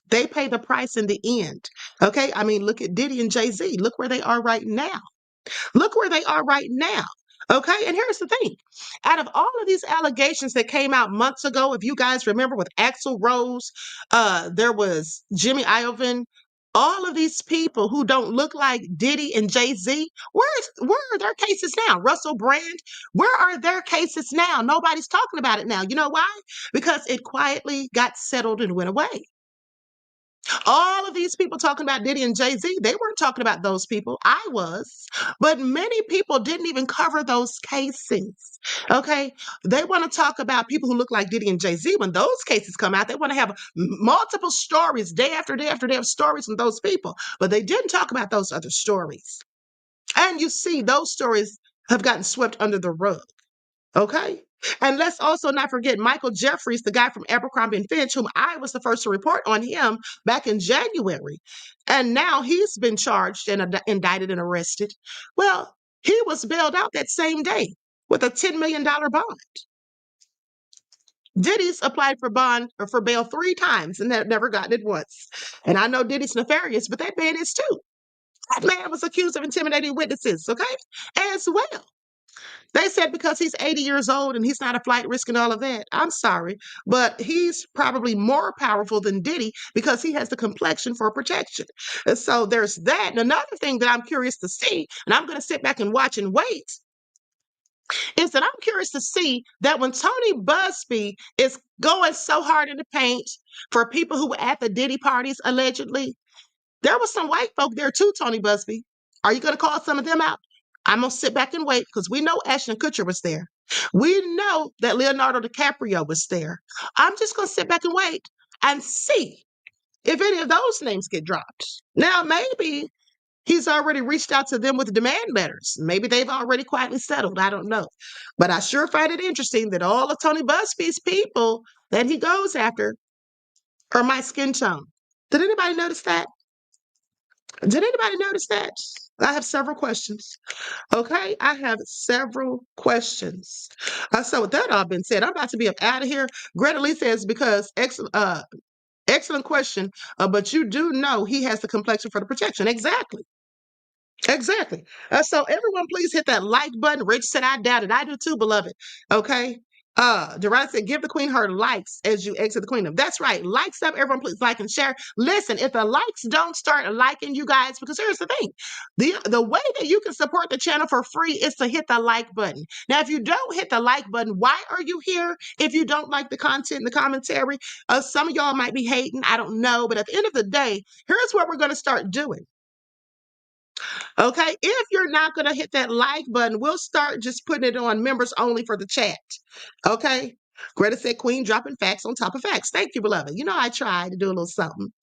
they pay the price in the end. Okay. I mean, look at Diddy and Jay-Z. Look where they are right now. Look where they are right now. Okay. And here's the thing, out of all of these allegations that came out months ago, if you guys remember with Axl Rose, there was Jimmy Iovine, all of these people who don't look like Diddy and Jay-Z, where are their cases now? Russell Brand, where are their cases now? Nobody's talking about it now. You know why? Because it quietly got settled and went away. All of these people talking about Diddy and Jay-Z, they weren't talking about those people. I was. But many people didn't even cover those cases. Okay. They want to talk about people who look like Diddy and Jay-Z. When those cases come out, they want to have multiple stories, day after day after day of stories from those people. But they didn't talk about those other stories. And you see, those stories have gotten swept under the rug. Okay. And let's also not forget Michael Jeffries, the guy from Abercrombie and Fitch, whom I was the first to report on him back in January. And now he's been charged and indicted and arrested. Well, he was bailed out that same day with a $10 million bond. Diddy's applied for bond or for bail 3 times and never gotten it once. And I know Diddy's nefarious, but that man is too. That man was accused of intimidating witnesses, okay, as well. They said because he's 80 years old and he's not a flight risk and all of that. I'm sorry, but he's probably more powerful than Diddy because he has the complexion for protection. And so there's that. And another thing that I'm curious to see, and I'm going to sit back and watch and wait, is that I'm curious to see that when Tony Buzbee is going so hard in the paint for people who were at the Diddy parties, allegedly, there was some white folk there too, Tony Buzbee. Are you going to call some of them out? I'm going to sit back and wait because we know Ashton Kutcher was there. We know that Leonardo DiCaprio was there. I'm just going to sit back and wait and see if any of those names get dropped. Now, maybe he's already reached out to them with demand letters. Maybe they've already quietly settled. I don't know. But I sure find it interesting that all of Tony Buzbee's people that he goes after are my skin tone. Did anybody notice that? Did anybody notice that? I have several questions. Okay, I have several questions. So with that all been said, I'm about to be up out of here. Greta Lee says, because excellent question, but you do know he has the complexion for the protection. Exactly. Exactly. So everyone, please hit that like button. Rich said, I doubt it. I do too, beloved. Okay. Deron said, give the queen her likes as you exit the queendom. That's right. Likes up. Everyone, please like and share. Listen, if the likes don't start liking you guys, because here's the thing. The way that you can support the channel for free is to hit the like button. Now, if you don't hit the like button, why are you here? If you don't like the content and the commentary, some of y'all might be hating. I don't know. But at the end of the day, here's what we're going to start doing. Okay, if you're not going to hit that like button, we'll start just putting it on members only for the chat. Okay, Greta said, Queen dropping facts on top of facts. Thank you, beloved. You know, I tried to do a little something.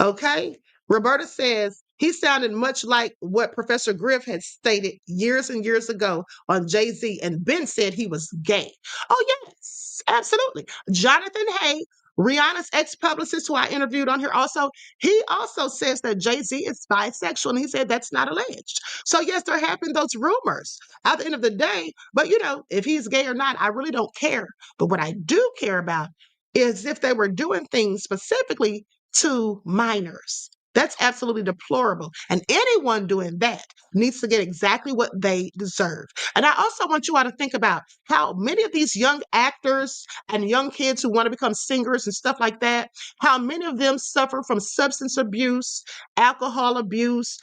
Okay, Roberta says, he sounded much like what Professor Griff had stated years and years ago on Jay-Z, and Ben said he was gay. Oh, yes, absolutely. Jonathan Hay, Rihanna's ex-publicist who I interviewed on here also, he also says that Jay-Z is bisexual, and he said that's not alleged. So yes, there have been those rumors at the end of the day, but if he's gay or not, I really don't care. But what I do care about is if they were doing things specifically to minors. That's absolutely deplorable. And anyone doing that needs to get exactly what they deserve. And I also want you all to think about how many of these young actors and young kids who want to become singers and stuff like that, how many of them suffer from substance abuse, alcohol abuse,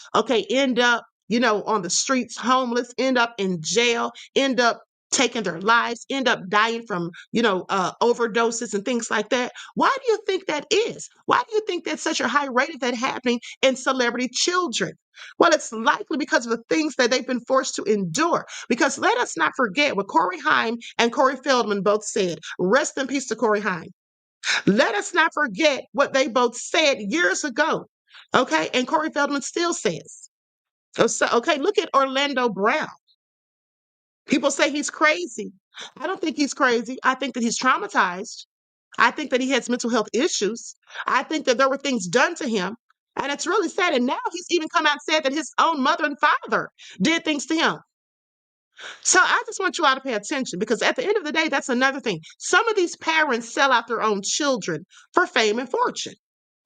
end up, on the streets, homeless, end up in jail, end up taking their lives, end up dying from, overdoses and things like that. Why do you think that is? Why do you think that's such a high rate of that happening in celebrity children? Well, it's likely because of the things that they've been forced to endure. Because let us not forget what Corey Haim and Corey Feldman both said. Rest in peace to Corey Haim. Let us not forget what they both said years ago. Okay, and Corey Feldman still says. Okay, look at Orlando Brown. People say he's crazy. I don't think he's crazy. I think that he's traumatized. I think that he has mental health issues. I think that there were things done to him. And it's really sad. And now he's even come out and said that his own mother and father did things to him. So I just want you all to pay attention, because at the end of the day, that's another thing. Some of these parents sell out their own children for fame and fortune,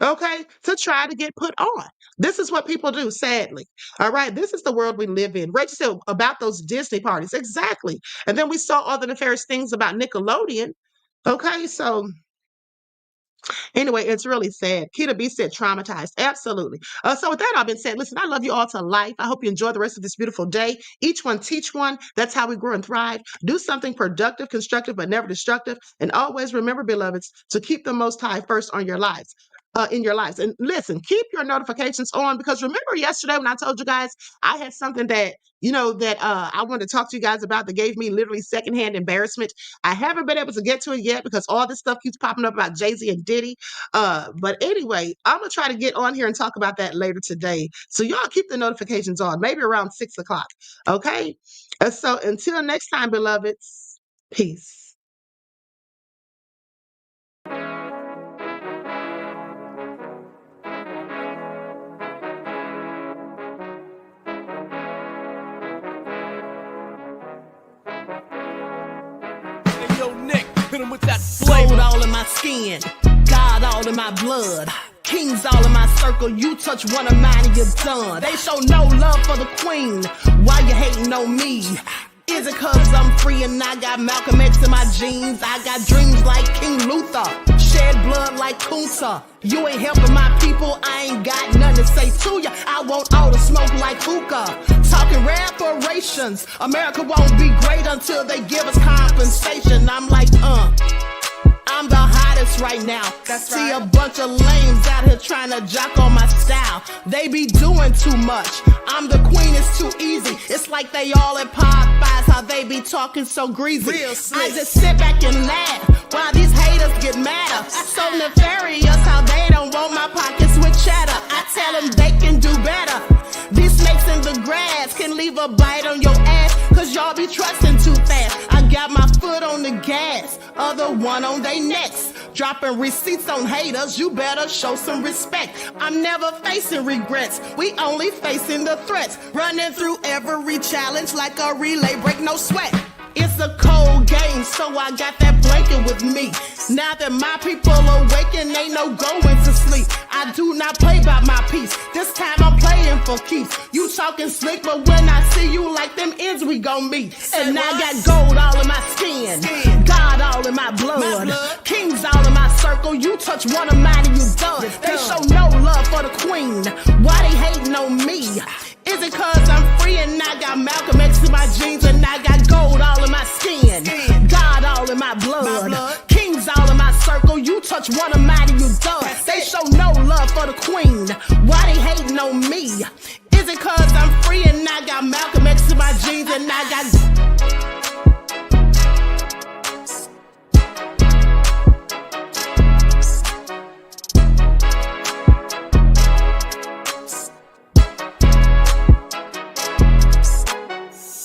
okay, to try to get put on. This is what people do, sadly. All right, this is the world we live in. Rachel said about those Disney parties. Exactly. And then we saw all the nefarious things about Nickelodeon. Okay, so anyway, it's really sad. Keita B said traumatized. Absolutely. So with that all been said, listen, I love you all to life. I hope you enjoy the rest of this beautiful day. Each one teach one. That's how we grow and thrive. Do something productive, constructive, but never destructive. And always remember, beloveds, to keep the Most High first on your lives. In your lives. And listen, keep your notifications on, because remember yesterday when I told you guys I had something that, I wanted to talk to you guys about that gave me literally secondhand embarrassment. I haven't been able to get to it yet because all this stuff keeps popping up about Jay-Z and Diddy. But anyway, I'm going to try to get on here and talk about that later today. So y'all keep the notifications on, maybe around 6 o'clock. Okay? So until next time, beloveds, peace. Gold all in my skin, God all in my blood, kings all in my circle. You touch one of mine and you're done. They show no love for the queen. Why you hating on me? Is it cause I'm free and I got Malcolm X in my jeans? I got dreams like King Luther, shed blood like Kunta. You ain't helping my people, I ain't got nothing to say to ya. I want all the smoke like hookah. Talking reparations, America won't be great until they give us compensation. I'm like, I'm the hottest right now. See a bunch of lames out here trying to jock on my style. They be doing too much. I'm the queen, it's too easy. It's like they all at Popeyes, how they be talking so greasy. I just sit back and laugh while these haters get madder. So nefarious how they don't want my pockets with cheddar. I tell them they can do better. These snakes in the grass can leave a bite on your ass, cause y'all be trusting too fast. I got my foot on the gas, other one on they necks. Dropping receipts on haters, you better show some respect. I'm never facing regrets, we only facing the threats. Running through every challenge like a relay, break no sweat. It's a cold game, so I got that blanket with me. Now that my people awaken, ain't no going to sleep. I do not play by my piece, this time I'm playing for keeps. You talking slick, but when I see you like them ends, we gon' meet. And I got gold all in my skin, God all in my blood, kings all in my circle. You touch one of mine and you done. They show no love for the queen. Why they hating on me? Is it cause I'm free and I got Malcolm X in my jeans and I got gold all in my skin, God all in my blood, kings all in my circle. You touch one of mine and you done. They show no love for the queen. Why they hating on me? Is it cause I'm free and I got Malcolm X in my jeans and I got